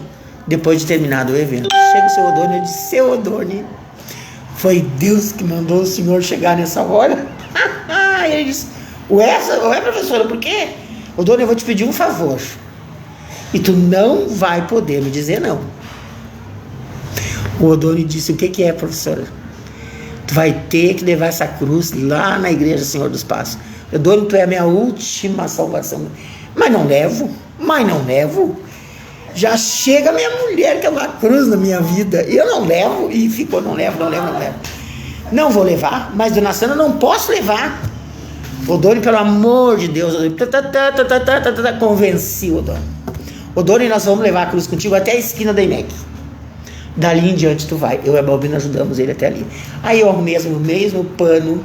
depois de terminado o evento. Chega o seu Odone, eu disse, seu Odone, foi Deus que mandou o senhor chegar nessa hora? Ele disse, ué, professora, por quê? Odone, eu vou te pedir um favor, e tu não vai poder me dizer não. O Odone disse, o que é, professora? Tu vai ter que levar essa cruz lá na igreja Senhor dos Passos. Odone, tu é a minha última salvação. Mas não levo. Já chega a minha mulher que é uma cruz na minha vida. E eu não levo. E ficou, não levo. Não vou levar, mas dona Sandra, não posso levar. Odone, pelo amor de Deus. Convenci o Odone. Odone, nós vamos levar a cruz contigo até a esquina da IMEC. Dali em diante tu vai. Eu e a Balbina ajudamos ele até ali. Aí eu arrumei o mesmo pano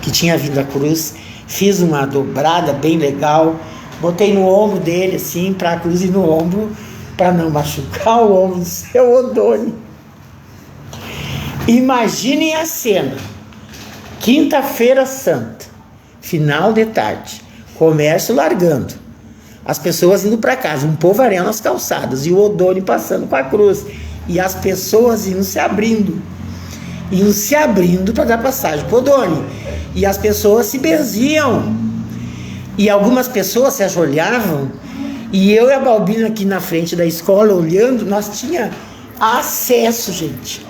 que tinha vindo a cruz, fiz uma dobrada bem legal, botei no ombro dele assim, para a cruz ir no ombro, para não machucar o ombro do seu Odone. Imaginem a cena. Quinta-feira Santa, final de tarde, comércio largando, as pessoas indo para casa, um polvaréu nas calçadas, e o Odone passando com a cruz, e as pessoas iam se abrindo para dar passagem para o Odone, e as pessoas se benziam, e algumas pessoas se ajoelhavam, e eu e a Balbina aqui na frente da escola olhando, nós tinha acesso, gente,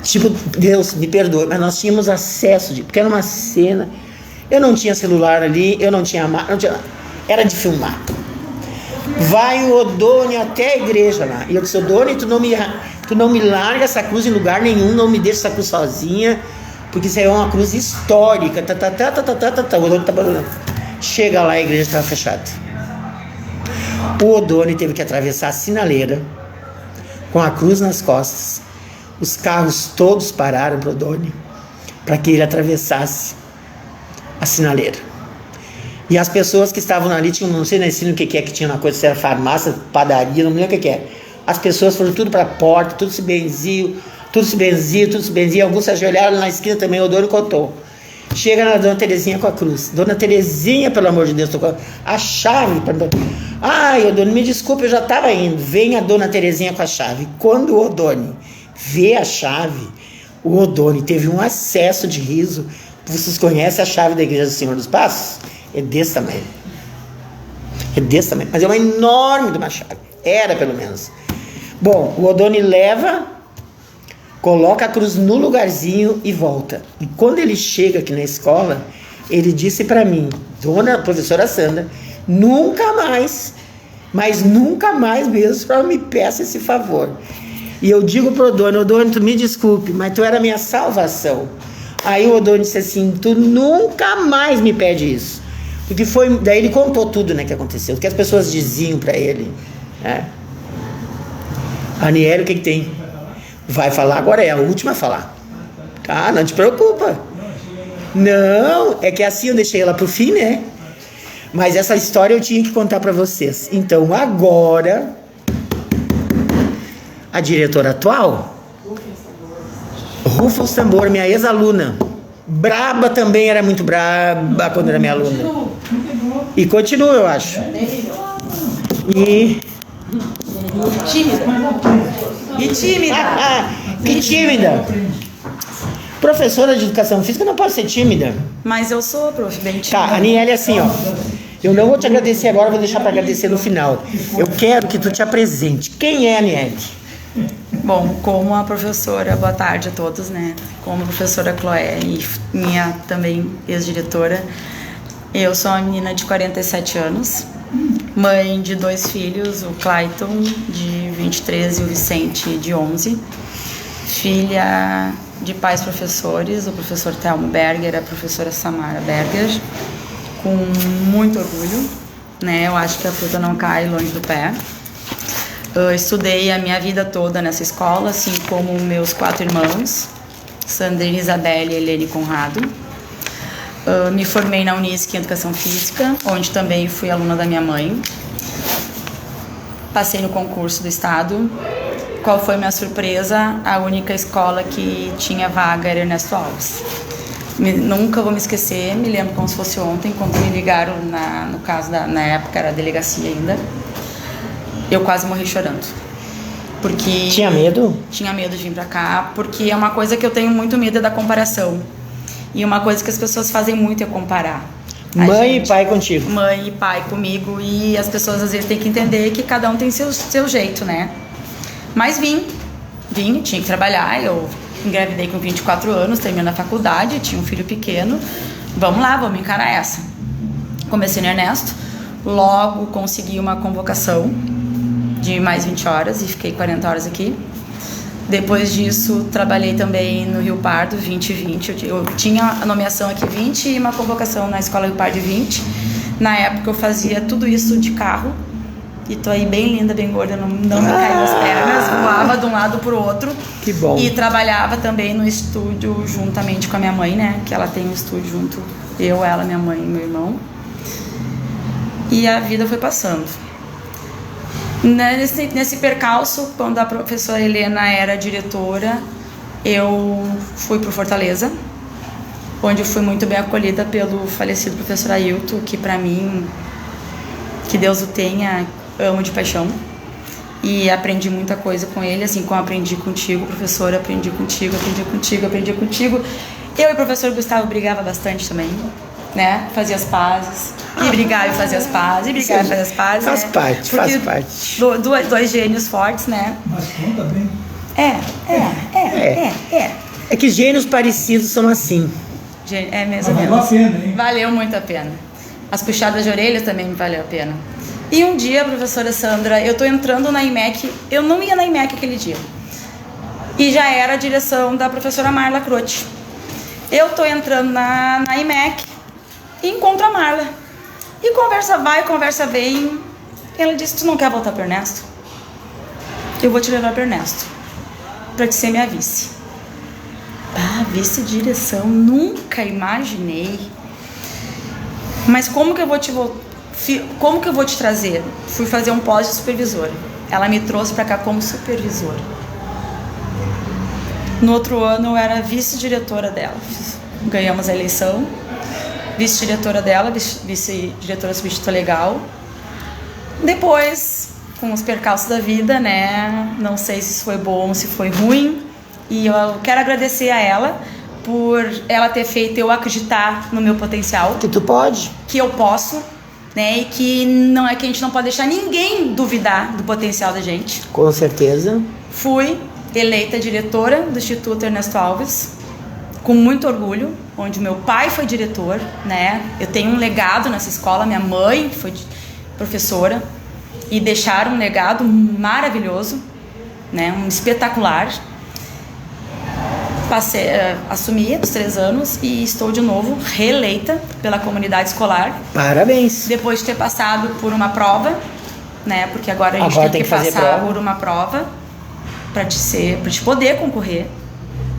tipo, Deus me perdoe, mas nós tínhamos acesso, porque era uma cena, eu não tinha celular ali, eu não tinha era de filmar. Vai o Odone até a igreja lá. E eu disse, Odone, tu não me larga essa cruz em lugar nenhum, não me deixa essa cruz sozinha, porque isso aí é uma cruz histórica. O Odone tá abandonando. Chega lá, a igreja estava fechada. O Odone teve que atravessar a sinaleira com a cruz nas costas. Os carros todos pararam para o Odone, para que ele atravessasse a sinaleira. E as pessoas que estavam ali, não sei o que tinha na coisa, se era farmácia, padaria, não me lembro o que é. As pessoas foram tudo para a porta, tudo se benziam. Alguns se ajoelharam na esquina também, o Odone contou. Chega na Dona Terezinha com a cruz. Dona Terezinha, pelo amor de Deus, tocou a chave. Ai, Odone, me desculpe, eu já estava indo. Vem a Dona Terezinha com a chave. Quando o Odone vê a chave, o Odone teve um acesso de riso. Vocês conhecem a chave da igreja do Senhor dos Passos? É desse tamanho. Mas é uma enorme de uma chave. Era, pelo menos. Bom, o Odone leva, coloca a cruz no lugarzinho e volta. E quando ele chega aqui na escola, ele disse para mim, dona professora Sandra, nunca mais, mas nunca mais mesmo, só me peça esse favor. E eu digo pro Odone, tu me desculpe, mas tu era a minha salvação. Aí o Odone disse assim, tu nunca mais me pede isso. Porque foi, daí ele contou tudo, né, que aconteceu, o que as pessoas diziam para ele, né? Aniele, o que tem? Vai falar agora, é a última a falar, tá? Não te preocupa. Não, é que assim eu deixei ela pro fim, né? Mas essa história eu tinha que contar pra vocês. Então agora, a diretora atual, Rufa os tambor, minha ex-aluna. Braba também, era muito braba quando era minha aluna. E continua, eu acho. E... Tímida. E tímida. Que tímida. Professora de educação física não pode ser tímida. Mas eu sou, prof, bem tímida. Tá, a Aniele é assim, ó. Eu não vou te agradecer agora, vou deixar pra agradecer no final. Eu quero que tu te apresente. Quem é a Aniele? Bom, como a professora, boa tarde a todos, né? Como a professora Chloé e minha também ex-diretora, eu sou uma menina de 47 anos, mãe de 2 filhos, o Clayton, de 23, e o Vicente, de 11. Filha de pais professores, o professor Telmo Berger e a professora Samara Berger, com muito orgulho, né? Eu acho que a fruta não cai longe do pé. Eu estudei a minha vida toda nessa escola, assim como meus 4 irmãos, Sandrine, Isabelle e Helene Conrado. Me formei na Unisc em Educação Física, onde também fui aluna da minha mãe. Passei no concurso do estado. Qual foi minha surpresa? A única escola que tinha vaga era Ernesto Alves. Nunca vou me esquecer, me lembro como se fosse ontem, quando me ligaram, no caso, na época era a delegacia ainda. Eu quase morri chorando. Porque... Tinha medo? Tinha medo de vir pra cá, porque é uma coisa que eu tenho muito medo da comparação. E uma coisa que as pessoas fazem muito é comparar. Mãe e pai contigo. Mãe e pai comigo. E as pessoas às vezes têm que entender que cada um tem seu jeito, né? Mas vim, tinha que trabalhar. Eu engravidei com 24 anos, terminando a faculdade, tinha um filho pequeno. Vamos lá, vamos encarar essa. Comecei no Ernesto, logo consegui uma convocação de mais 20 horas e fiquei 40 horas aqui. Depois disso, trabalhei também no Rio Pardo, 20 e 20. Eu tinha a nomeação aqui 20 e uma convocação na Escola Rio Pardo 20. Na época eu fazia tudo isso de carro. E tô aí bem linda, bem gorda, não me caí nas pernas, voava de um lado pro outro. Que bom. E trabalhava também no estúdio juntamente com a minha mãe, né? Que ela tem um estúdio junto, eu, ela, minha mãe e meu irmão. E a vida foi passando. Nesse percalço, quando a professora Helena era diretora, eu fui para Fortaleza, onde eu fui muito bem acolhida pelo falecido professor Ailton, que para mim, que Deus o tenha, amo de paixão. E aprendi muita coisa com ele, assim como aprendi contigo, professora, aprendi contigo. Eu e o professor Gustavo brigava bastante também, né? Fazia as pazes, e brigava e fazia as pazes, e brigava e fazia as pazes. Faz né? parte, Porque faz parte. Dois gênios fortes, né? Mas conta bem. É que gênios parecidos são assim. É mesmo. Valeu a pena, hein? Valeu muito a pena. As puxadas de orelha também me valeu a pena. E um dia, professora Sandra, eu tô entrando na IMEC, eu não ia na IMEC aquele dia. E já era a direção da professora Marla Croce. Eu tô entrando na IMEC e encontro a Marla. E conversa vai, conversa vem. Ela disse, tu não quer voltar para Ernesto? Eu vou te levar para Ernesto, para te ser minha vice. Ah, vice-direção, nunca imaginei. Mas como que eu vou te trazer? Fui fazer um pós de supervisora. Ela me trouxe para cá como supervisora. No outro ano eu era vice-diretora dela. Ganhamos a eleição. Vice-diretora dela, vice-diretora substituta legal. Depois, com os percalços da vida, né? Não sei se isso foi bom, se foi ruim. E eu quero agradecer a ela por ela ter feito eu acreditar no meu potencial. Que tu pode. Que eu posso, né? E que não é que a gente não pode deixar ninguém duvidar do potencial da gente. Com certeza. Fui eleita diretora do Instituto Ernesto Alves, com muito orgulho, onde meu pai foi diretor, né? Eu tenho um legado nessa escola, minha mãe foi professora, e deixaram um legado maravilhoso, né? Um espetacular. Assumi os 3 anos e estou de novo reeleita pela comunidade escolar. Parabéns. Depois de ter passado por uma prova, né? Porque agora a gente tem que fazer passar prova. por uma prova para te poder concorrer,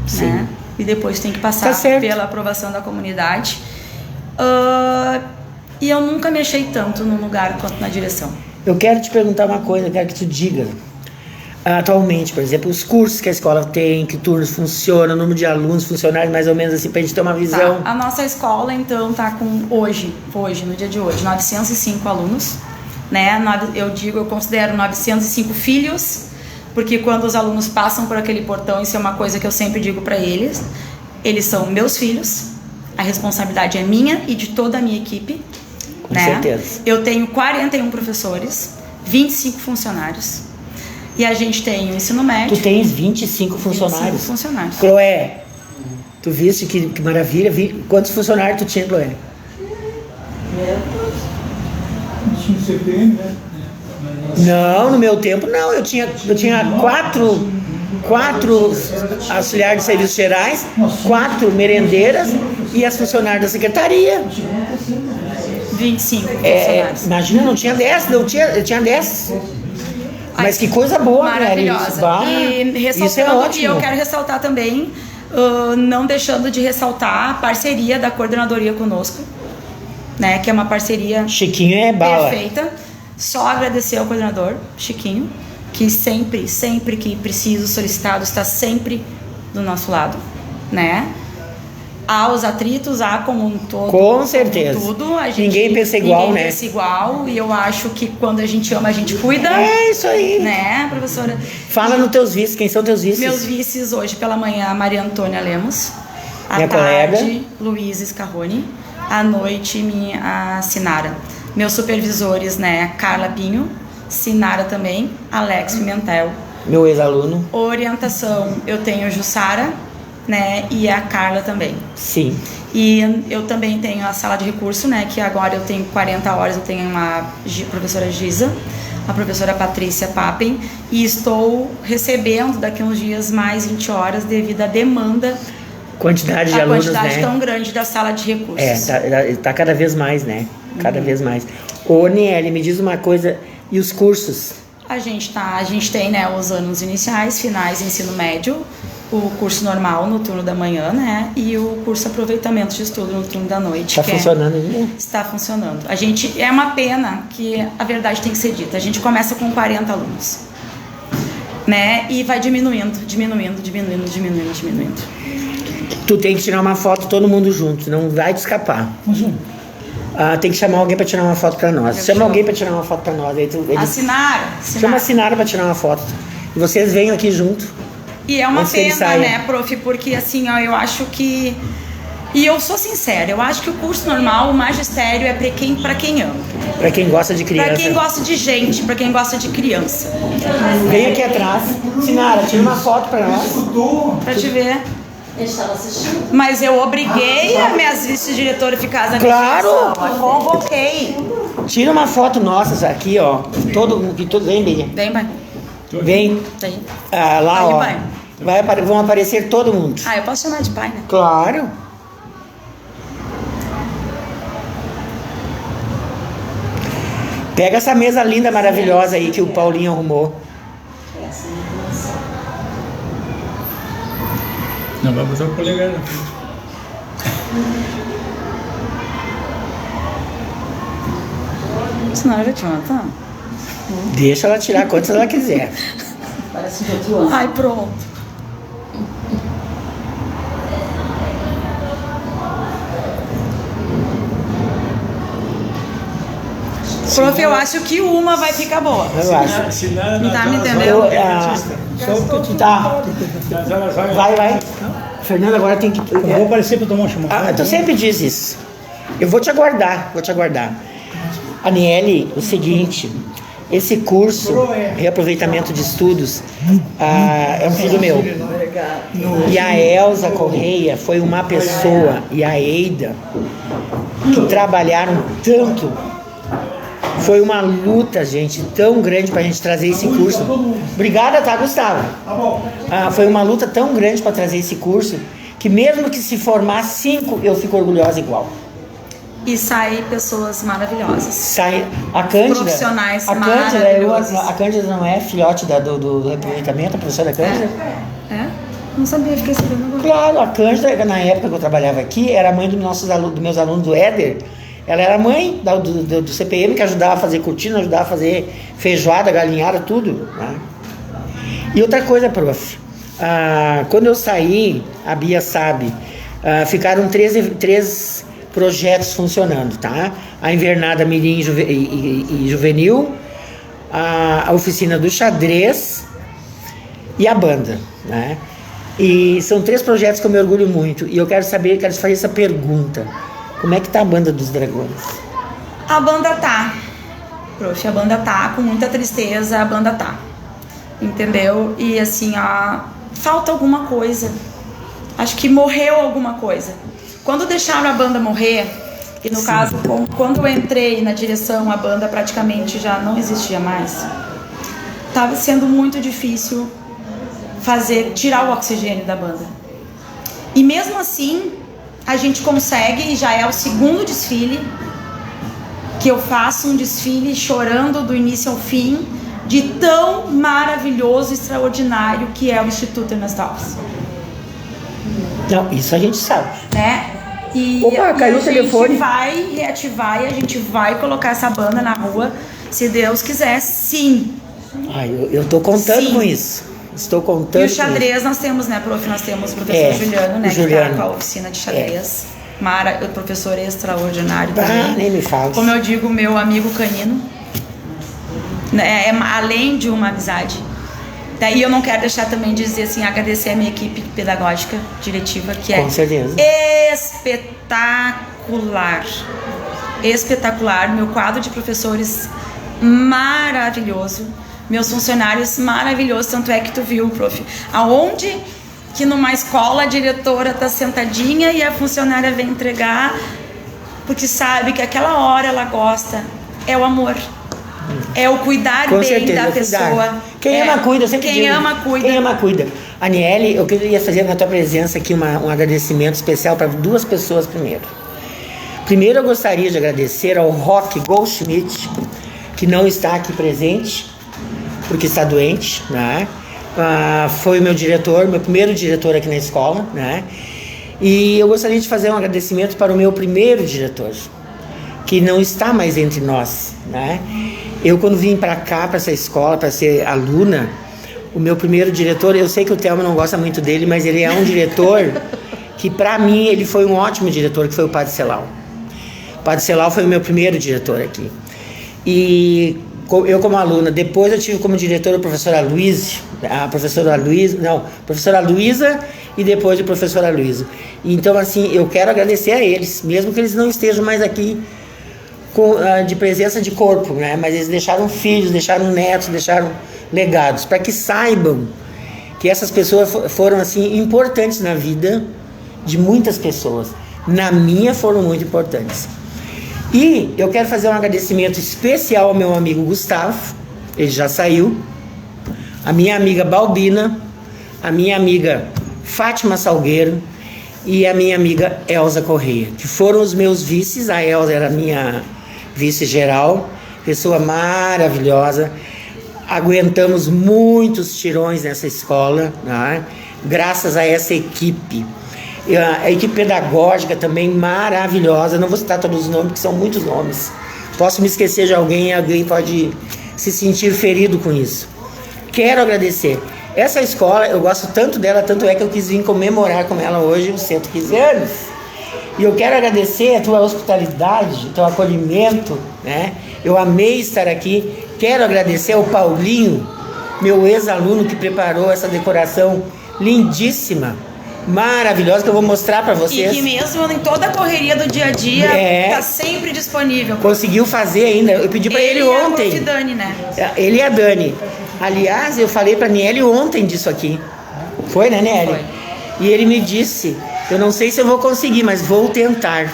Sim. né? e depois tem que passar Tá certo. pela aprovação da comunidade. E eu nunca me achei tanto num lugar quanto na direção. Eu quero te perguntar uma coisa, eu quero que tu diga. Atualmente, por exemplo, os cursos que a escola tem, que turnos funcionam, o número de alunos, funcionários, mais ou menos assim, pra gente ter uma visão. Tá. A nossa escola, então, tá com hoje, no dia de hoje, 905 alunos, né? Eu considero 905 filhos, porque quando os alunos passam por aquele portão, isso é uma coisa que eu sempre digo para eles são meus filhos, a responsabilidade é minha e de toda a minha equipe, Com né? certeza. Eu tenho 41 professores, 25 funcionários, e a gente tem o ensino médio. Tu tens 25 funcionários. 25 funcionários. Chloé, tu viste que maravilha? Quantos funcionários tu tinha, Chloé? Tinha CPM, né? Não, no meu tempo não. Eu tinha quatro auxiliares de serviços gerais, 4 merendeiras e as funcionárias da secretaria. 25 funcionários. Imagina, não tinha 10, eu tinha 10. Mas que coisa boa, maravilhosa. Né? E ressaltando, isso é ótimo. E eu quero ressaltar também, não deixando de ressaltar a parceria da coordenadoria conosco, né? Que é uma parceria Chiquinho é bala. perfeita. Só agradecer ao coordenador, Chiquinho, que sempre que preciso, solicitado, está sempre do nosso lado, né? Há os atritos, há como um todo. Com certeza. Tudo. Ninguém pensa igual, né? Ninguém pensa igual. E eu acho que quando a gente ama, a gente cuida. É isso aí. Né, professora? Fala nos teus vices, quem são teus vices? Meus vices hoje pela manhã, a Maria Antônia Lemos. À Minha tarde, colega. Luísa Scarrone. À noite, a Sinara. Meus supervisores, né, Carla Pinho, Sinara também, Alex Pimentel. Meu ex-aluno. Orientação, eu tenho Jussara, né, e a Carla também. Sim. E eu também tenho a sala de recurso, né, que agora eu tenho 40 horas, eu tenho a professora Giza, a professora Patrícia Papen, e estou recebendo daqui uns dias mais 20 horas devido à demanda, Quantidade de alunos, quantidade né? tão grande da sala de recursos. Tá cada vez mais, né? Cada vez mais. Ô, Niele, me diz uma coisa, e os cursos? A gente tem, né, os anos iniciais, finais, ensino médio, o curso normal no turno da manhã, né, e o curso aproveitamento de estudo no turno da noite. Tá funcionando ainda? Está funcionando. É uma pena que a verdade tem que ser dita. A gente começa com 40 alunos, né, e vai diminuindo. Tu tem que tirar uma foto todo mundo junto, não vai te escapar. Tem que chamar alguém pra tirar uma foto pra nós. Chama alguém pra tirar uma foto pra nós. Aí Assinar. Chama a Sinara pra tirar uma foto. E vocês venham aqui junto. E é uma Antes que ele pena, saia. né, prof, porque assim, ó, eu acho que... E eu sou sincera, eu acho que o curso normal, o magistério, é pra quem ama. Pra quem gosta de criança. Pra quem gosta de gente, pra quem gosta de criança. Vem aqui atrás. Sinara, tira uma foto pra nós. Pra te ver. Mas eu obriguei as minhas vice-diretoras a ficar na Claro! administração. Eu convoquei. Tira uma foto nossa aqui, ó. Vem, Bia. Vem, pai. Vem. Vem. Lá, Aí, ó. pai. Vão aparecer todo mundo. Ah, eu posso chamar de pai, né? Claro. Pega essa mesa linda, maravilhosa aí que o Paulinho arrumou. Não vai botar o polegar na frente. Senão eu vou te matar. Deixa ela tirar quantas ela quiser. Ai, pronto. Prof, eu acho que uma vai ficar boa. Eu acho. Sinara Não tá nas me horas entendendo? vagas é artista. Tá. Nas horas vagas Vai. Fernando, agora tem que. Eu vou aparecer para tomar um chamado. Tu sempre diz isso. Eu vou te aguardar. Aniele, o seguinte. Esse curso, reaproveitamento de estudos, é um filho meu. E a Elza Correia foi uma pessoa, e a Eida, que trabalharam tanto. Foi uma luta, gente, tão grande pra gente trazer esse curso. Obrigada, tá, Gustavo? Foi uma luta tão grande pra trazer esse curso, que mesmo que se formar 5, eu fico orgulhosa igual. E saem pessoas maravilhosas. A Cândida. Profissionais a Cândida, maravilhosos. a Cândida não é filhote do reaproveitamento, a professora Cândida? É? Não sabia, fiquei sabendo agora. Claro, a Cândida, na época que eu trabalhava aqui, era a mãe dos meus alunos do Éder. Ela era a mãe do CPM, que ajudava a fazer cortina, ajudava a fazer feijoada, galinhada, tudo. Né? E outra coisa, prof. Quando eu saí, a Bia sabe, ficaram três projetos funcionando, tá? A Invernada Mirim e Juvenil, a oficina do xadrez e a banda, né? E são 3 projetos que eu me orgulho muito. E eu quero saber, quero fazer essa pergunta. Como é que tá a banda dos Dragões? A banda tá, prof, a banda tá, com muita tristeza, a banda tá. Entendeu? E assim, falta alguma coisa. Acho que morreu alguma coisa. Quando deixaram a banda morrer, e no caso, quando eu entrei na direção, a banda praticamente já não existia mais, estava sendo muito difícil tirar o oxigênio da banda. E mesmo assim, a gente consegue, e já é o 2º desfile, que eu faço um desfile chorando do início ao fim, de tão maravilhoso e extraordinário que é o Instituto Ernestalves. Não, isso a gente sabe. Né? E, Opa, caiu o telefone. A gente vai reativar e a gente vai colocar essa banda na rua, se Deus quiser, sim. Eu tô contando Sim. com isso. Estou contando. E o xadrez nós temos, né, prof? Nós temos o professor Juliano, né? Juliano. Que tá com a oficina de xadrez. O professor extraordinário também. Nem me fala. Como eu digo, meu amigo canino. Né, além de uma amizade. Daí eu não quero deixar também de dizer assim, agradecer a minha equipe pedagógica, diretiva, que Com certeza. espetacular. Espetacular. Meu quadro de professores maravilhoso. Meus funcionários maravilhosos, tanto é que tu viu, prof, aonde que numa escola a diretora tá sentadinha e a funcionária vem entregar, porque sabe que aquela hora ela gosta, é o amor, é o cuidar Com bem certeza, da cuidar. pessoa. Quem ama cuida, eu sempre Quem digo. ama cuida. Quem ama cuida. Aniele, eu queria fazer na tua presença aqui um agradecimento especial para 2 pessoas primeiro. Primeiro eu gostaria de agradecer ao Rock Goldschmidt, que não está aqui presente, porque está doente, né? Foi meu primeiro diretor aqui na escola, né? E eu gostaria de fazer um agradecimento para o meu primeiro diretor, que não está mais entre nós, né? Eu, quando vim para cá, para essa escola, para ser aluna, o meu primeiro diretor, eu sei que o Thelma não gosta muito dele, mas ele é um diretor que, para mim, ele foi um ótimo diretor, que foi o Padre Celau. O Padre Celau foi o meu primeiro diretor aqui. E eu como aluna, depois eu tive como diretora a professora Luísa e depois a professora Luísa. Então, assim, eu quero agradecer a eles, mesmo que eles não estejam mais aqui de presença de corpo, né? Mas eles deixaram filhos, deixaram netos, deixaram legados, para que saibam que essas pessoas foram, assim, importantes na vida de muitas pessoas. Na minha foram muito importantes. E eu quero fazer um agradecimento especial ao meu amigo Gustavo, ele já saiu, a minha amiga Balbina, a minha amiga Fátima Salgueiro e a minha amiga Elza Correia, que foram os meus vices. A Elza era minha vice-geral, pessoa maravilhosa. Aguentamos muitos tirões nessa escola, né? Graças a essa equipe. A equipe pedagógica também maravilhosa. Não vou citar todos os nomes, porque são muitos nomes. Posso me esquecer de alguém pode se sentir ferido com isso. Quero agradecer. Essa escola, eu gosto tanto dela, tanto é que eu quis vir comemorar com ela hoje os 115 anos. E eu quero agradecer a tua hospitalidade, o teu acolhimento, né? Eu amei estar aqui. Quero agradecer ao Paulinho, meu ex-aluno, que preparou essa decoração lindíssima, maravilhosa, que eu vou mostrar para vocês. E que mesmo em toda a correria do dia a dia, tá sempre disponível. Conseguiu fazer ainda. Eu pedi para ele ontem. Ele e a Dani, né? Ele e a Dani. Aliás, eu falei para Niele ontem disso aqui. Foi, né, Niele? Foi. E ele me disse, eu não sei se eu vou conseguir, mas vou tentar.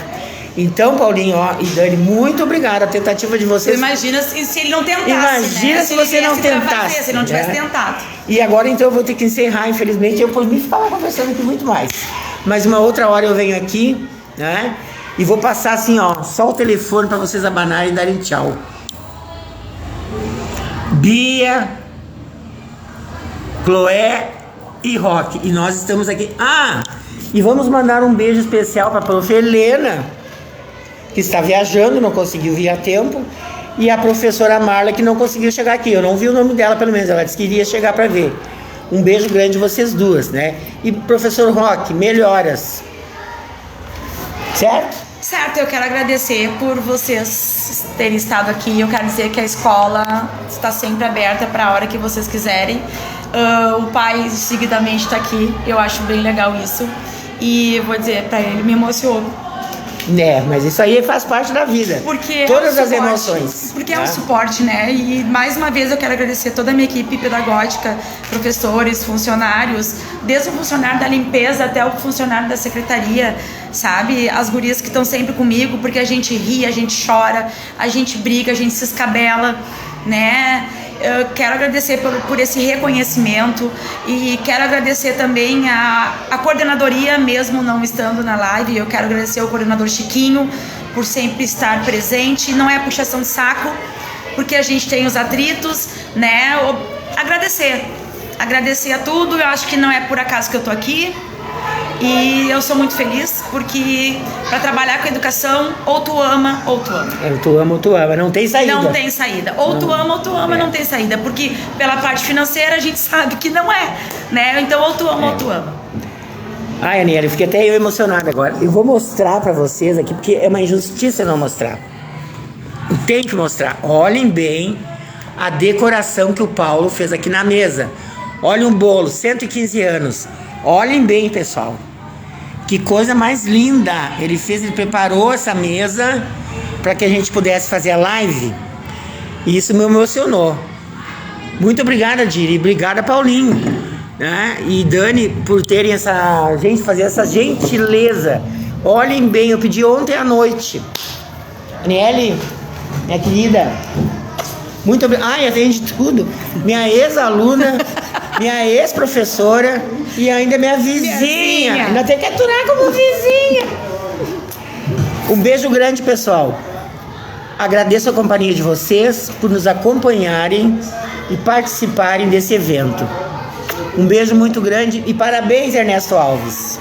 Então, Paulinho e Dani, muito obrigado. A tentativa de vocês... Imagina se ele não tentasse, Imagina, né? se você não tentasse. Fazer, se não tivesse tentado. E agora, então, eu vou ter que encerrar, infelizmente. Eu por mim ficava conversando aqui muito mais. Mas uma outra hora eu venho aqui, né? E vou passar assim, ó, só o telefone para vocês abanarem e darem tchau. Bia, Chloé, e rock. E nós estamos aqui. E vamos mandar um beijo especial para a prof. Helena, que está viajando, não conseguiu vir a tempo, e a professora Marla, que não conseguiu chegar aqui. Eu não vi o nome dela, pelo menos, ela disse que iria chegar para ver. Um beijo grande vocês duas, né? E professor Roque, melhoras. Certo? Certo, eu quero agradecer por vocês terem estado aqui. Eu quero dizer que a escola está sempre aberta para a hora que vocês quiserem. O pai seguidamente está aqui, eu acho bem legal isso. E eu vou dizer para ele, me emocionou. Mas isso aí faz parte da vida. Porque todas é um as suporte, emoções. Porque é um suporte, né? E mais uma vez eu quero agradecer toda a minha equipe pedagógica, professores, funcionários, desde o funcionário da limpeza até o funcionário da secretaria, sabe? As gurias que estão sempre comigo, porque a gente ri, a gente chora, a gente briga, a gente se escabela, né? Eu quero agradecer por esse reconhecimento e quero agradecer também a coordenadoria, mesmo não estando na live. Eu quero agradecer ao coordenador Chiquinho por sempre estar presente. Não é puxação de saco, porque a gente tem os atritos, né? Agradecer a tudo. Eu acho que não é por acaso que eu tô aqui. E eu sou muito feliz, porque para trabalhar com educação, ou tu ama, ou tu ama. Ou tu ama, não tem saída. Não tem saída. Ou tu ama, não tem saída. Porque pela parte financeira a gente sabe que não é, né? Então ou tu ama, ou tu ama. Ai, Aniele, eu fiquei até eu emocionado agora. Eu vou mostrar para vocês aqui, porque é uma injustiça não mostrar. Tem que mostrar. Olhem bem a decoração que o Paulo fez aqui na mesa. Olha um bolo, 115 anos. Olhem bem, pessoal. Que coisa mais linda. Ele preparou essa mesa para que a gente pudesse fazer a live. E isso me emocionou. Muito obrigada, Diri. Obrigada, Paulinho, né? E Dani, por terem fazer essa gentileza. Olhem bem, eu pedi ontem à noite. Aniele, minha querida, muito obrigada. Atende tudo. Minha ex-aluna, minha ex-professora e ainda minha vizinha. Ainda tem que aturar como vizinha. Um beijo grande, pessoal. Agradeço a companhia de vocês por nos acompanharem e participarem desse evento. Um beijo muito grande e parabéns, Ernesto Alves.